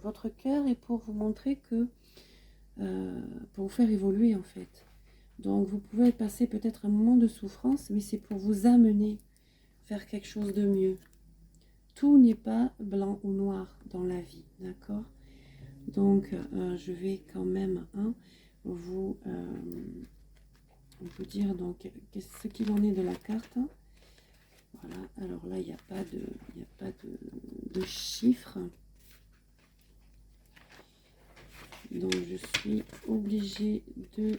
S1: votre cœur et pour vous montrer que, pour vous faire évoluer, en fait. Donc, vous pouvez passer peut-être un moment de souffrance, mais c'est pour vous amener vers quelque chose de mieux. Tout n'est pas blanc ou noir dans la vie, d'accord? Donc, je vais quand même vous dire donc ce qu'il en est de la carte. Voilà, alors là, il n'y a pas de chiffres. Donc, je suis obligée de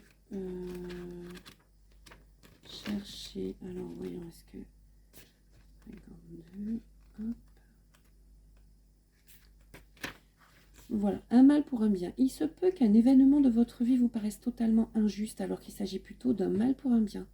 S1: chercher. Alors, voyons, est-ce que 52, hop. Voilà, un mal pour un bien. Il se peut qu'un événement de votre vie vous paraisse totalement injuste alors qu'il s'agit plutôt d'un mal pour un bien.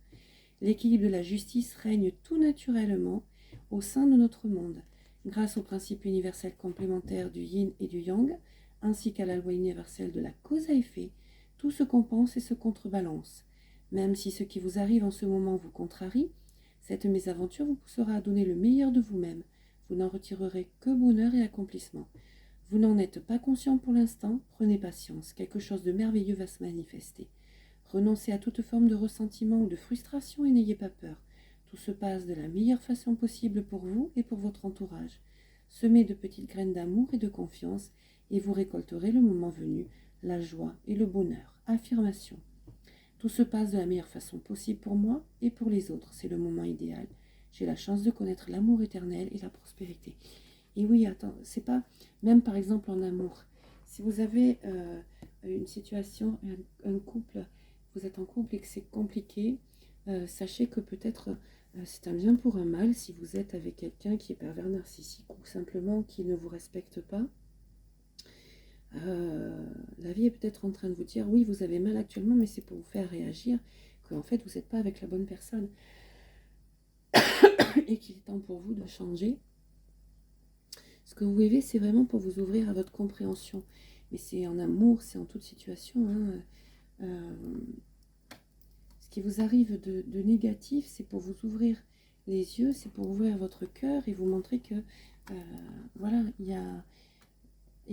S1: L'équilibre de la justice règne tout naturellement au sein de notre monde. Grâce au principe universel complémentaire du yin et du yang, ainsi qu'à la loi universelle de la cause à effet, tout se compense et se contrebalance. Même si ce qui vous arrive en ce moment vous contrarie, cette mésaventure vous poussera à donner le meilleur de vous-même. Vous n'en retirerez que bonheur et accomplissement. Vous n'en êtes pas conscient pour l'instant, prenez patience, quelque chose de merveilleux va se manifester. Renoncez à toute forme de ressentiment ou de frustration et n'ayez pas peur. Tout se passe de la meilleure façon possible pour vous et pour votre entourage. Semez de petites graines d'amour et de confiance et vous récolterez le moment venu la joie et le bonheur. Affirmation. Tout se passe de la meilleure façon possible pour moi et pour les autres. C'est le moment idéal. J'ai la chance de connaître l'amour éternel et la prospérité. Et oui, attends, c'est pas, même par exemple en amour, si vous avez une situation, un couple, vous êtes en couple et que c'est compliqué, sachez que peut-être c'est un bien pour un mal si vous êtes avec quelqu'un qui est pervers narcissique ou simplement qui ne vous respecte pas. La vie est peut-être en train de vous dire, oui, vous avez mal actuellement, mais c'est pour vous faire réagir, qu'en fait, vous n'êtes pas avec la bonne personne et qu'il est temps pour vous de changer Ce que vous vivez, c'est vraiment pour vous ouvrir à votre compréhension. Mais c'est en amour, c'est en toute situation. Hein. Ce qui vous arrive de négatif, c'est pour vous ouvrir les yeux, c'est pour ouvrir votre cœur et vous montrer que, voilà, il y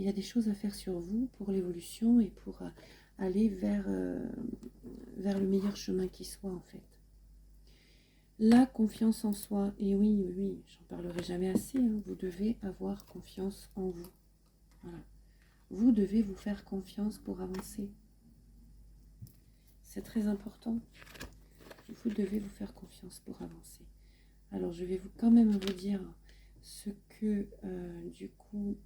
S1: a des choses à faire sur vous pour l'évolution et pour aller vers le meilleur chemin qui soit, en fait. La confiance en soi, et oui, oui, j'en parlerai jamais assez, hein, vous devez avoir confiance en vous. Voilà. Vous devez vous faire confiance pour avancer. C'est très important. Vous devez vous faire confiance pour avancer. Alors, je vais quand même vous dire ce que, du coup,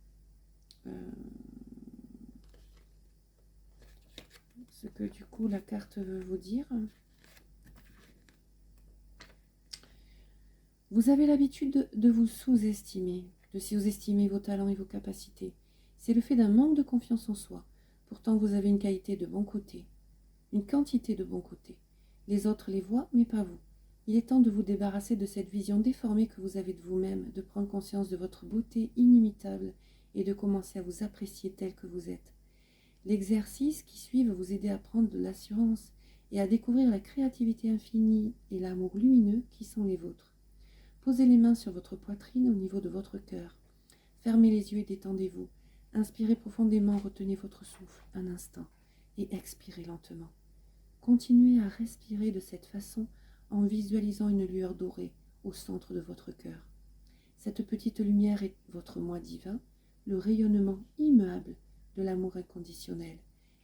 S1: la carte veut vous dire. Vous avez l'habitude de vous sous-estimer, de sous-estimer vos talents et vos capacités. C'est le fait d'un manque de confiance en soi. Pourtant, vous avez une qualité de bon côté, une quantité de bons côtés. Les autres les voient, mais pas vous. Il est temps de vous débarrasser de cette vision déformée que vous avez de vous-même, de prendre conscience de votre beauté inimitable et de commencer à vous apprécier tel que vous êtes. L'exercice qui suit va vous aider à prendre de l'assurance et à découvrir la créativité infinie et l'amour lumineux qui sont les vôtres. Posez les mains sur votre poitrine au niveau de votre cœur. Fermez les yeux et détendez-vous. Inspirez profondément, retenez votre souffle un instant et expirez lentement. Continuez à respirer de cette façon en visualisant une lueur dorée au centre de votre cœur. Cette petite lumière est votre moi divin, le rayonnement immuable de l'amour inconditionnel.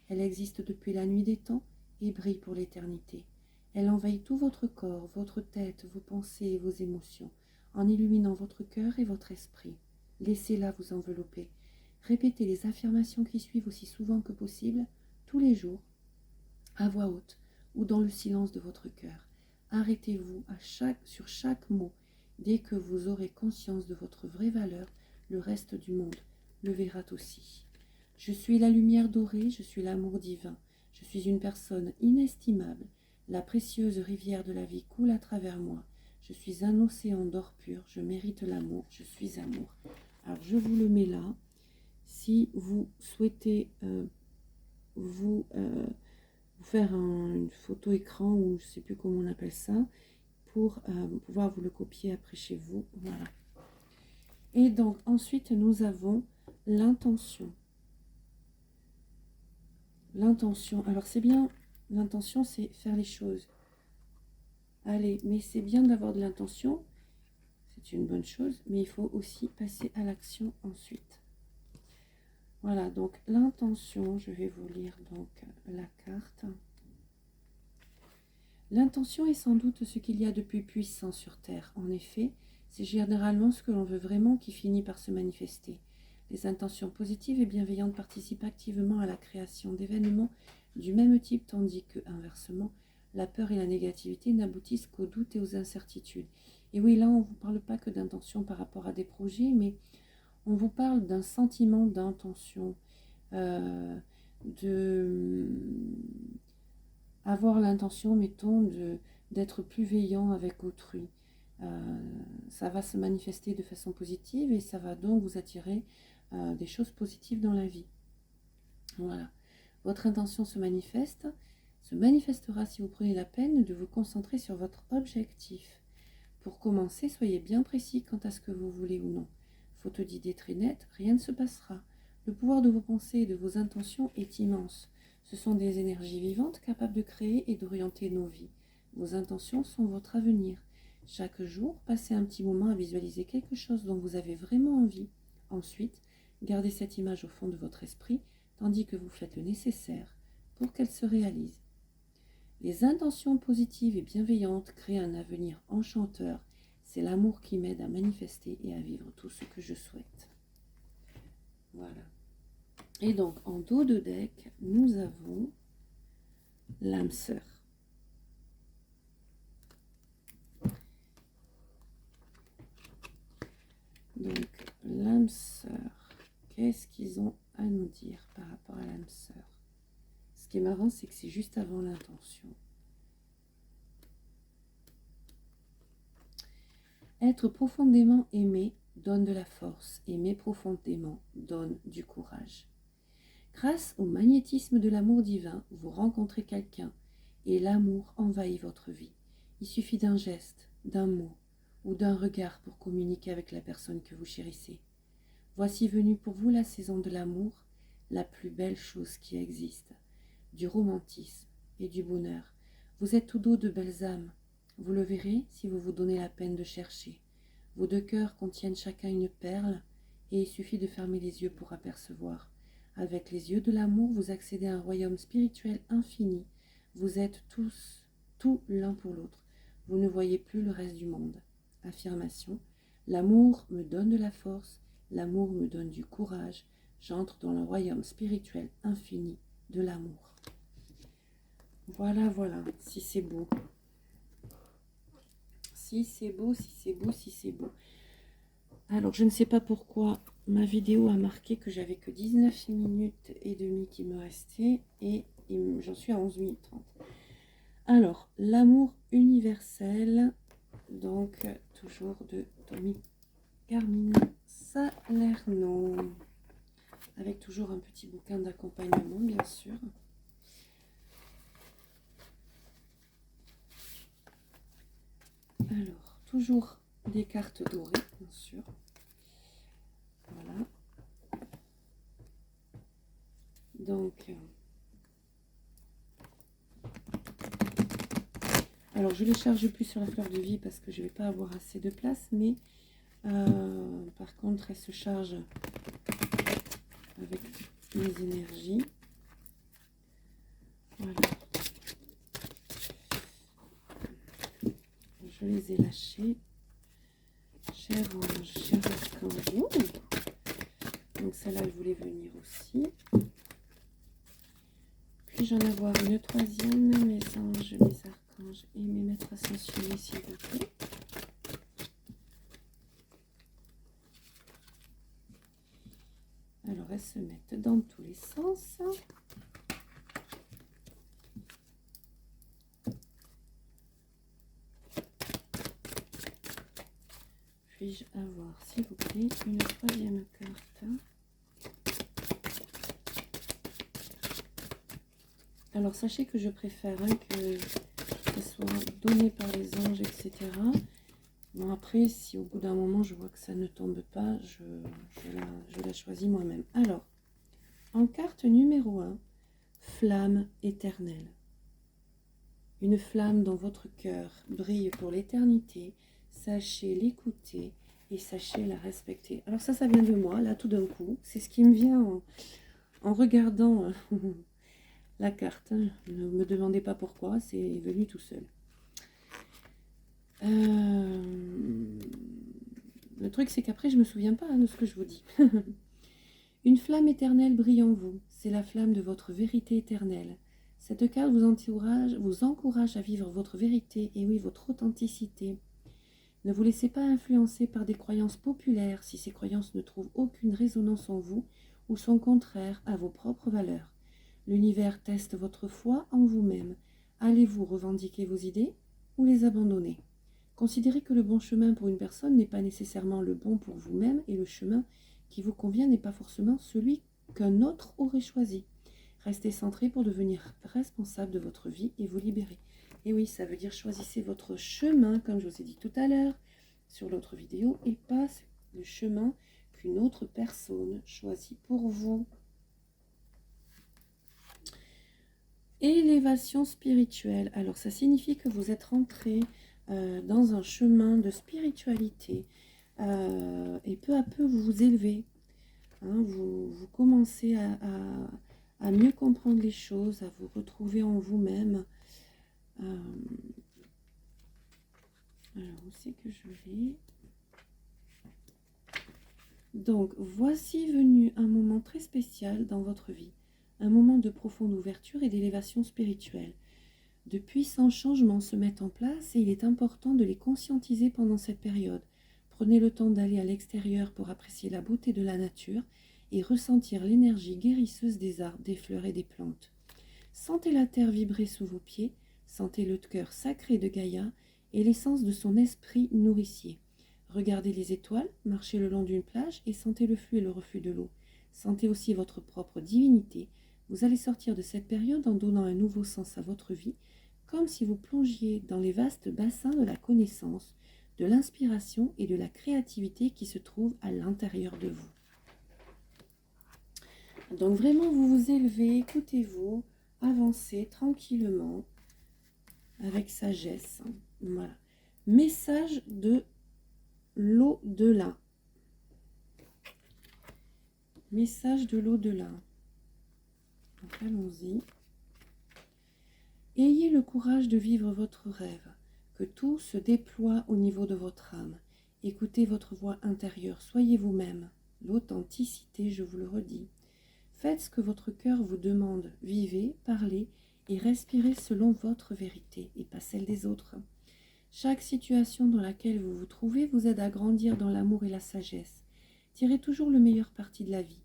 S1: Elle existe depuis la nuit des temps et brille pour l'éternité. Elle envahit tout votre corps, votre tête, vos pensées et vos émotions, en illuminant votre cœur et votre esprit. Laissez-la vous envelopper. Répétez les affirmations qui suivent aussi souvent que possible, tous les jours, à voix haute ou dans le silence de votre cœur. Arrêtez-vous sur chaque mot. Dès que vous aurez conscience de votre vraie valeur, le reste du monde le verra aussi. Je suis la lumière dorée, je suis l'amour divin. Je suis une personne inestimable. La précieuse rivière de la vie coule à travers moi. Je suis un océan d'or pur, je mérite l'amour, je suis amour. Alors je vous le mets là. Si vous souhaitez vous faire une photo écran ou je ne sais plus comment on appelle ça, pour pouvoir vous le copier après chez vous. Voilà. Et donc ensuite nous avons l'intention. L'intention, alors c'est bien, l'intention c'est faire les choses. Allez, mais c'est bien d'avoir de l'intention, c'est une bonne chose, mais il faut aussi passer à l'action ensuite. Voilà, donc l'intention, je vais vous lire donc la carte. L'intention est sans doute ce qu'il y a de plus puissant sur Terre. En effet, c'est généralement ce que l'on veut vraiment qui finit par se manifester. Les intentions positives et bienveillantes participent activement à la création d'événements du même type, tandis que, inversement, la peur et la négativité n'aboutissent qu'aux doutes et aux incertitudes. Et oui, là, on ne vous parle pas que d'intention par rapport à des projets, mais on vous parle d'un sentiment d'intention, avoir l'intention, mettons, d'être plus veillant avec autrui. Ça va se manifester de façon positive et ça va donc vous attirer des choses positives dans la vie. Voilà. Votre intention se manifestera si vous prenez la peine de vous concentrer sur votre objectif. Pour commencer, soyez bien précis quant à ce que vous voulez ou non. Faute d'idées très nettes, rien ne se passera. Le pouvoir de vos pensées et de vos intentions est immense. Ce sont des énergies vivantes capables de créer et d'orienter nos vies. Vos intentions sont votre avenir. Chaque jour, passez un petit moment à visualiser quelque chose dont vous avez vraiment envie. Ensuite, gardez cette image au fond de votre esprit, tandis que vous faites le nécessaire pour qu'elle se réalise. Les intentions positives et bienveillantes créent un avenir enchanteur. C'est l'amour qui m'aide à manifester et à vivre tout ce que je souhaite. Voilà. Et donc, en dos de deck, nous avons l'âme sœur. Donc, l'âme sœur, qu'est-ce qu'ils ont à nous dire par rapport à l'âme sœur? Ce qui est marrant, c'est que c'est juste avant l'intention. Être profondément aimé donne de la force. Aimer profondément donne du courage. Grâce au magnétisme de l'amour divin, vous rencontrez quelqu'un et l'amour envahit votre vie. Il suffit d'un geste, d'un mot ou d'un regard pour communiquer avec la personne que vous chérissez. Voici venue pour vous la saison de l'amour, la plus belle chose qui existe, du romantisme et du bonheur. Vous êtes tous deux de belles âmes. Vous le verrez si vous vous donnez la peine de chercher. Vos deux cœurs contiennent chacun une perle et il suffit de fermer les yeux pour apercevoir. Avec les yeux de l'amour, vous accédez à un royaume spirituel infini. Vous êtes tous, tout l'un pour l'autre. Vous ne voyez plus le reste du monde. Affirmation. L'amour me donne de la force, l'amour me donne du courage. J'entre dans le royaume spirituel infini de l'amour. Voilà, voilà, si c'est beau. Si c'est beau, si c'est beau, si c'est beau. Alors, je ne sais pas pourquoi ma vidéo a marqué que j'avais que 19 minutes et demie qui me restaient et j'en suis à 11 minutes 30. Alors, l'amour universel, donc toujours de Tommy Carmine Salerno, avec toujours un petit bouquin d'accompagnement, bien sûr. Alors, toujours des cartes dorées, bien sûr. Voilà. Donc, alors je ne les charge plus sur la fleur de vie parce que je ne vais pas avoir assez de place, mais par contre, elle se charge avec mes énergies. Voilà. Je les ai lâchés. Cher ange, cher archange. Donc celle-là, elle voulait venir aussi. Puis-je en avoir une troisième, mes anges, mes archanges et mes maîtres ascensionnés, s'il vous plaît. Alors, elles se mettent dans tous les sens. Puis-je avoir, s'il vous plaît, une troisième carte? Alors, sachez que je préfère que ce soit donné par les anges, etc. Bon, après, si au bout d'un moment, je vois que ça ne tombe pas, je la choisis moi-même. Alors, en carte numéro 1, flamme éternelle. Une flamme dans votre cœur brille pour l'éternité. Sachez l'écouter et sachez la respecter. Alors ça vient de moi, là, tout d'un coup. C'est ce qui me vient en regardant la carte. Ne me demandez pas pourquoi, c'est venu tout seul. Le truc, c'est qu'après, je ne me souviens pas de ce que je vous dis. Une flamme éternelle brille en vous. C'est la flamme de votre vérité éternelle. Cette carte vous encourage à vivre votre vérité et oui, votre authenticité. Ne vous laissez pas influencer par des croyances populaires si ces croyances ne trouvent aucune résonance en vous ou sont contraires à vos propres valeurs. L'univers teste votre foi en vous-même. Allez-vous revendiquer vos idées ou les abandonner? Considérez que le bon chemin pour une personne n'est pas nécessairement le bon pour vous-même et le chemin qui vous convient n'est pas forcément celui qu'un autre aurait choisi. Restez centré pour devenir responsable de votre vie et vous libérer. Et oui, ça veut dire choisissez votre chemin, comme je vous ai dit tout à l'heure sur l'autre vidéo, et pas le chemin qu'une autre personne choisit pour vous. Élévation spirituelle. Alors, ça signifie que vous êtes rentré dans un chemin de spiritualité et peu à peu, vous vous élevez. Hein, vous commencez à mieux comprendre les choses, à vous retrouver en vous-même. Alors, où c'est que je vais? Donc, voici venu un moment très spécial dans votre vie. Un moment de profonde ouverture et d'élévation spirituelle. De puissants changements se mettent en place et il est important de les conscientiser pendant cette période. Prenez le temps d'aller à l'extérieur pour apprécier la beauté de la nature et ressentir l'énergie guérisseuse des arbres, des fleurs et des plantes. Sentez la terre vibrer sous vos pieds, sentez le cœur sacré de Gaïa et l'essence de son esprit nourricier. Regardez les étoiles, marchez le long d'une plage et sentez le flux et le reflux de l'eau. Sentez aussi votre propre divinité. Vous allez sortir de cette période en donnant un nouveau sens à votre vie, comme si vous plongiez dans les vastes bassins de la connaissance, de l'inspiration et de la créativité qui se trouvent à l'intérieur de vous. Donc vraiment, vous vous élevez, écoutez-vous, avancez tranquillement, avec sagesse. Voilà. Message de l'au-delà. Message de l'au-delà. Donc allons-y. Ayez le courage de vivre votre rêve, que tout se déploie au niveau de votre âme. Écoutez votre voix intérieure, soyez vous-même. L'authenticité, je vous le redis. Faites ce que votre cœur vous demande, vivez, parlez et respirez selon votre vérité et pas celle des autres. Chaque situation dans laquelle vous vous trouvez vous aide à grandir dans l'amour et la sagesse. Tirez toujours le meilleur parti de la vie.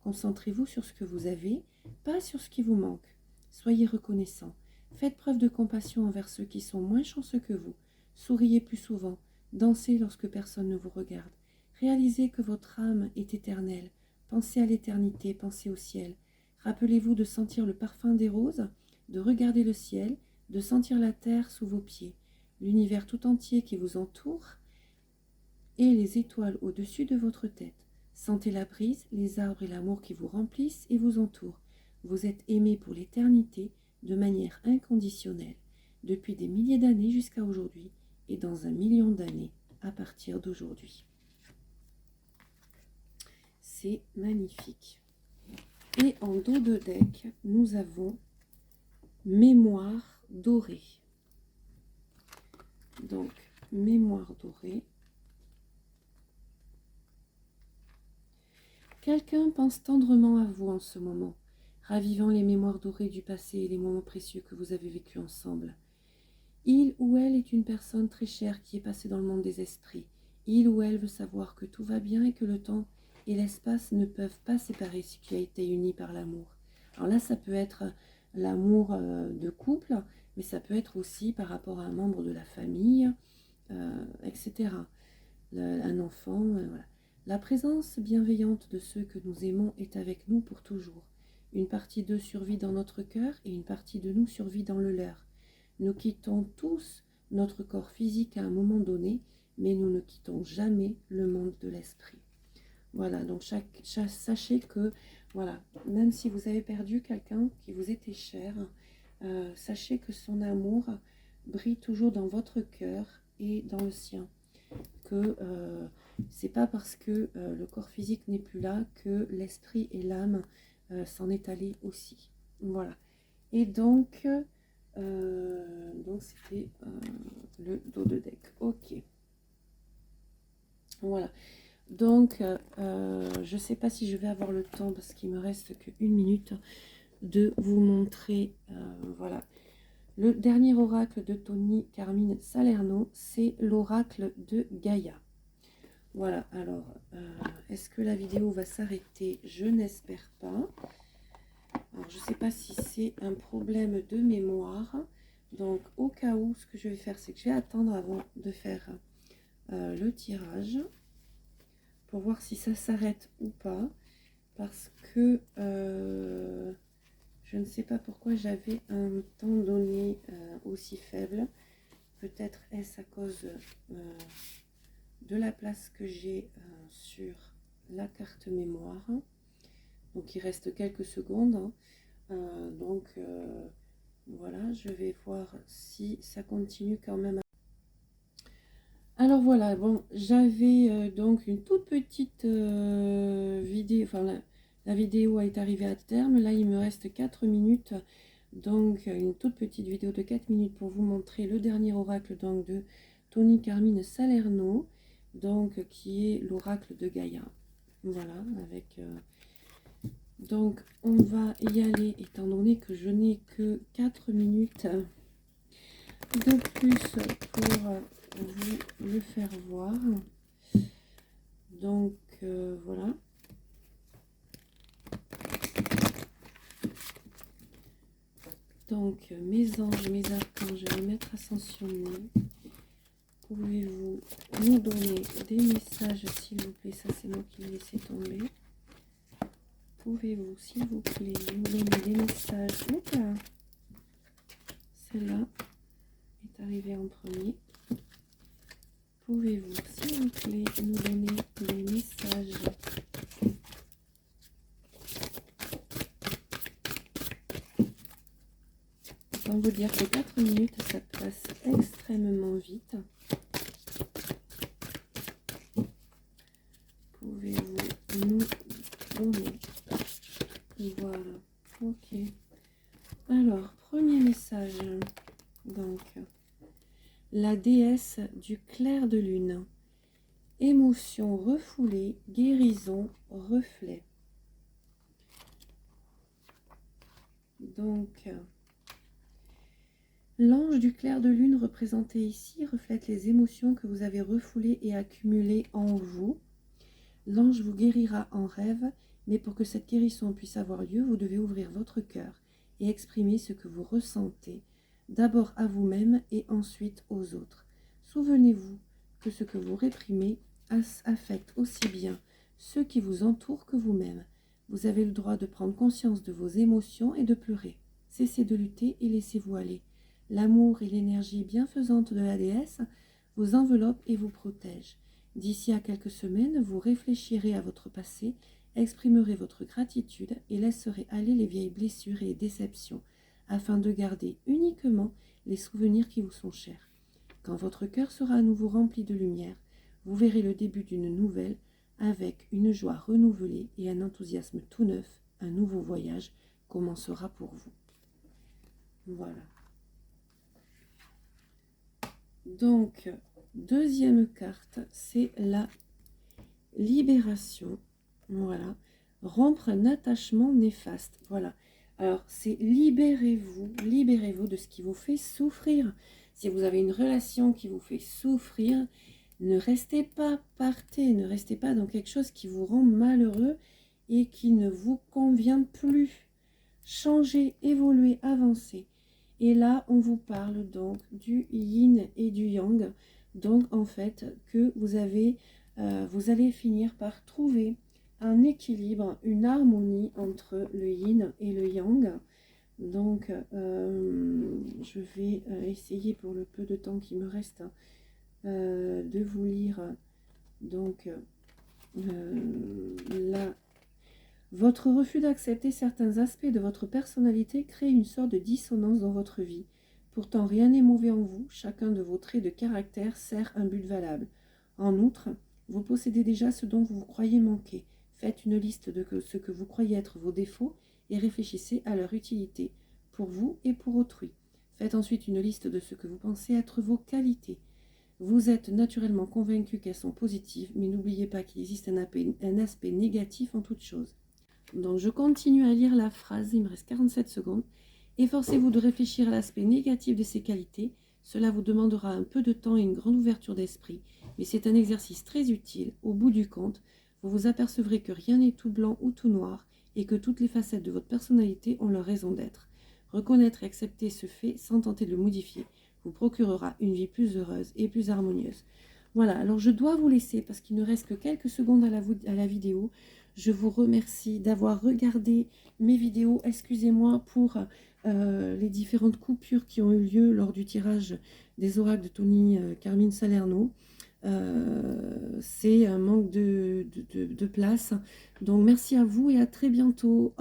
S1: Concentrez-vous sur ce que vous avez, pas sur ce qui vous manque. Soyez reconnaissant. Faites preuve de compassion envers ceux qui sont moins chanceux que vous. Souriez plus souvent. Dansez lorsque personne ne vous regarde. Réalisez que votre âme est éternelle. Pensez à l'éternité, pensez au ciel. Rappelez-vous de sentir le parfum des roses, de regarder le ciel, de sentir la terre sous vos pieds, l'univers tout entier qui vous entoure et les étoiles au-dessus de votre tête. Sentez la brise, les arbres et l'amour qui vous remplissent et vous entourent. Vous êtes aimé pour l'éternité de manière inconditionnelle, depuis des milliers d'années jusqu'à aujourd'hui et dans 1 million d'années à partir d'aujourd'hui. C'est magnifique. Et en dos de deck, nous avons Mémoire dorée. Donc, Mémoire dorée. Quelqu'un pense tendrement à vous en ce moment, ravivant les mémoires dorées du passé et les moments précieux que vous avez vécus ensemble. Il ou elle est une personne très chère qui est passée dans le monde des esprits. Il ou elle veut savoir que tout va bien et que le temps et l'espace ne peuvent pas séparer ce qui a été uni par l'amour. Alors là, ça peut être l'amour de couple, mais ça peut être aussi par rapport à un membre de la famille, etc. Un enfant, voilà. La présence bienveillante de ceux que nous aimons est avec nous pour toujours. Une partie d'eux survit dans notre cœur et une partie de nous survit dans le leur. Nous quittons tous notre corps physique à un moment donné, mais nous ne quittons jamais le monde de l'esprit. Voilà, donc sachez que, voilà, même si vous avez perdu quelqu'un qui vous était cher, sachez que son amour brille toujours dans votre cœur et dans le sien. Que c'est pas parce que le corps physique n'est plus là que l'esprit et l'âme s'en est allé aussi. Voilà. Et donc c'était le dos de deck. Ok. Voilà. Donc, je ne sais pas si je vais avoir le temps, parce qu'il me reste qu'1 minute, de vous montrer, voilà. Le dernier oracle de Tony Carmine Salerno, c'est l'oracle de Gaïa. Voilà, alors, est-ce que la vidéo va s'arrêter? Je n'espère pas. Alors, je ne sais pas si c'est un problème de mémoire. Donc, au cas où, ce que je vais faire, c'est que je vais attendre avant de faire le tirage pour voir si ça s'arrête ou pas. Parce que je ne sais pas pourquoi j'avais un temps donné aussi faible. Peut-être est-ce à cause de la place que j'ai sur la carte mémoire. Donc il reste quelques secondes. Voilà, je vais voir si ça continue quand même. Alors voilà, bon, j'avais donc une toute petite vidéo, enfin la vidéo est arrivée à terme. Là, il me reste 4 minutes. Donc, une toute petite vidéo de 4 minutes pour vous montrer le dernier oracle donc, de Tony Carmine Salerno, donc, qui est l'oracle de Gaïa. Voilà, avec... donc, on va y aller, étant donné que je n'ai que 4 minutes de plus pour vous le faire voir. Donc, voilà. Donc, mes anges, mes archanges, mes maîtres ascensionnés, pouvez-vous nous donner des messages, s'il vous plaît? Ça, c'est moi qui l'ai laissé tomber. Pouvez-vous, s'il vous plaît, nous donner des messages? Hop là. Celle-là est arrivée en premier. Pouvez-vous, s'il vous plaît, nous donner des messages? Autant vous dire que 4 minutes, ça passe extrêmement vite. Pouvez-vous nous donner? Voilà, ok. Alors, premier message. Donc, la déesse du clair de lune. Émotion refoulée, guérison, reflet. Donc, l'ange du clair de lune représenté ici reflète les émotions que vous avez refoulées et accumulées en vous. L'ange vous guérira en rêve, mais pour que cette guérison puisse avoir lieu, vous devez ouvrir votre cœur et exprimer ce que vous ressentez, d'abord à vous-même et ensuite aux autres. Souvenez-vous que ce que vous réprimez affecte aussi bien ceux qui vous entourent que vous-même. Vous avez le droit de prendre conscience de vos émotions et de pleurer. Cessez de lutter et laissez-vous aller. L'amour et l'énergie bienfaisante de la déesse vous enveloppent et vous protègent. D'ici à quelques semaines, vous réfléchirez à votre passé, exprimerez votre gratitude et laisserez aller les vieilles blessures et déceptions, afin de garder uniquement les souvenirs qui vous sont chers. Quand votre cœur sera à nouveau rempli de lumière, vous verrez le début d'une nouvelle, avec une joie renouvelée et un enthousiasme tout neuf. Un nouveau voyage commencera pour vous. Voilà. Donc, deuxième carte, c'est la libération. Voilà. Rompre un attachement néfaste. Voilà. Alors, c'est libérez-vous de ce qui vous fait souffrir. Si vous avez une relation qui vous fait souffrir, ne restez pas, partez, ne restez pas dans quelque chose qui vous rend malheureux et qui ne vous convient plus. Changez, évoluez, avancez. Et là, on vous parle donc du yin et du yang. Donc, en fait, que vous allez finir par trouver un équilibre, une harmonie entre le yin et le yang. Donc, je vais essayer pour le peu de temps qui me reste de vous lire donc là. Votre refus d'accepter certains aspects de votre personnalité crée une sorte de dissonance dans votre vie. Pourtant, rien n'est mauvais en vous, chacun de vos traits de caractère sert un but valable. En outre, vous possédez déjà ce dont vous croyez manquer. Faites une liste de ce que vous croyez être vos défauts et réfléchissez à leur utilité, pour vous et pour autrui. Faites ensuite une liste de ce que vous pensez être vos qualités. Vous êtes naturellement convaincu qu'elles sont positives, mais n'oubliez pas qu'il existe un aspect négatif en toute chose. Donc je continue à lire la phrase, il me reste 47 secondes. Efforcez-vous de réfléchir à l'aspect négatif de ces qualités. Cela vous demandera un peu de temps et une grande ouverture d'esprit, mais c'est un exercice très utile. Au bout du compte, vous vous apercevrez que rien n'est tout blanc ou tout noir et que toutes les facettes de votre personnalité ont leur raison d'être. Reconnaître et accepter ce fait sans tenter de le modifier vous procurera une vie plus heureuse et plus harmonieuse. Voilà, alors je dois vous laisser parce qu'il ne reste que quelques secondes à la vidéo. Je vous remercie d'avoir regardé mes vidéos. Excusez-moi pour les différentes coupures qui ont eu lieu lors du tirage des oracles de Tony Carmine Salerno. C'est un manque de place. Donc merci à vous et à très bientôt.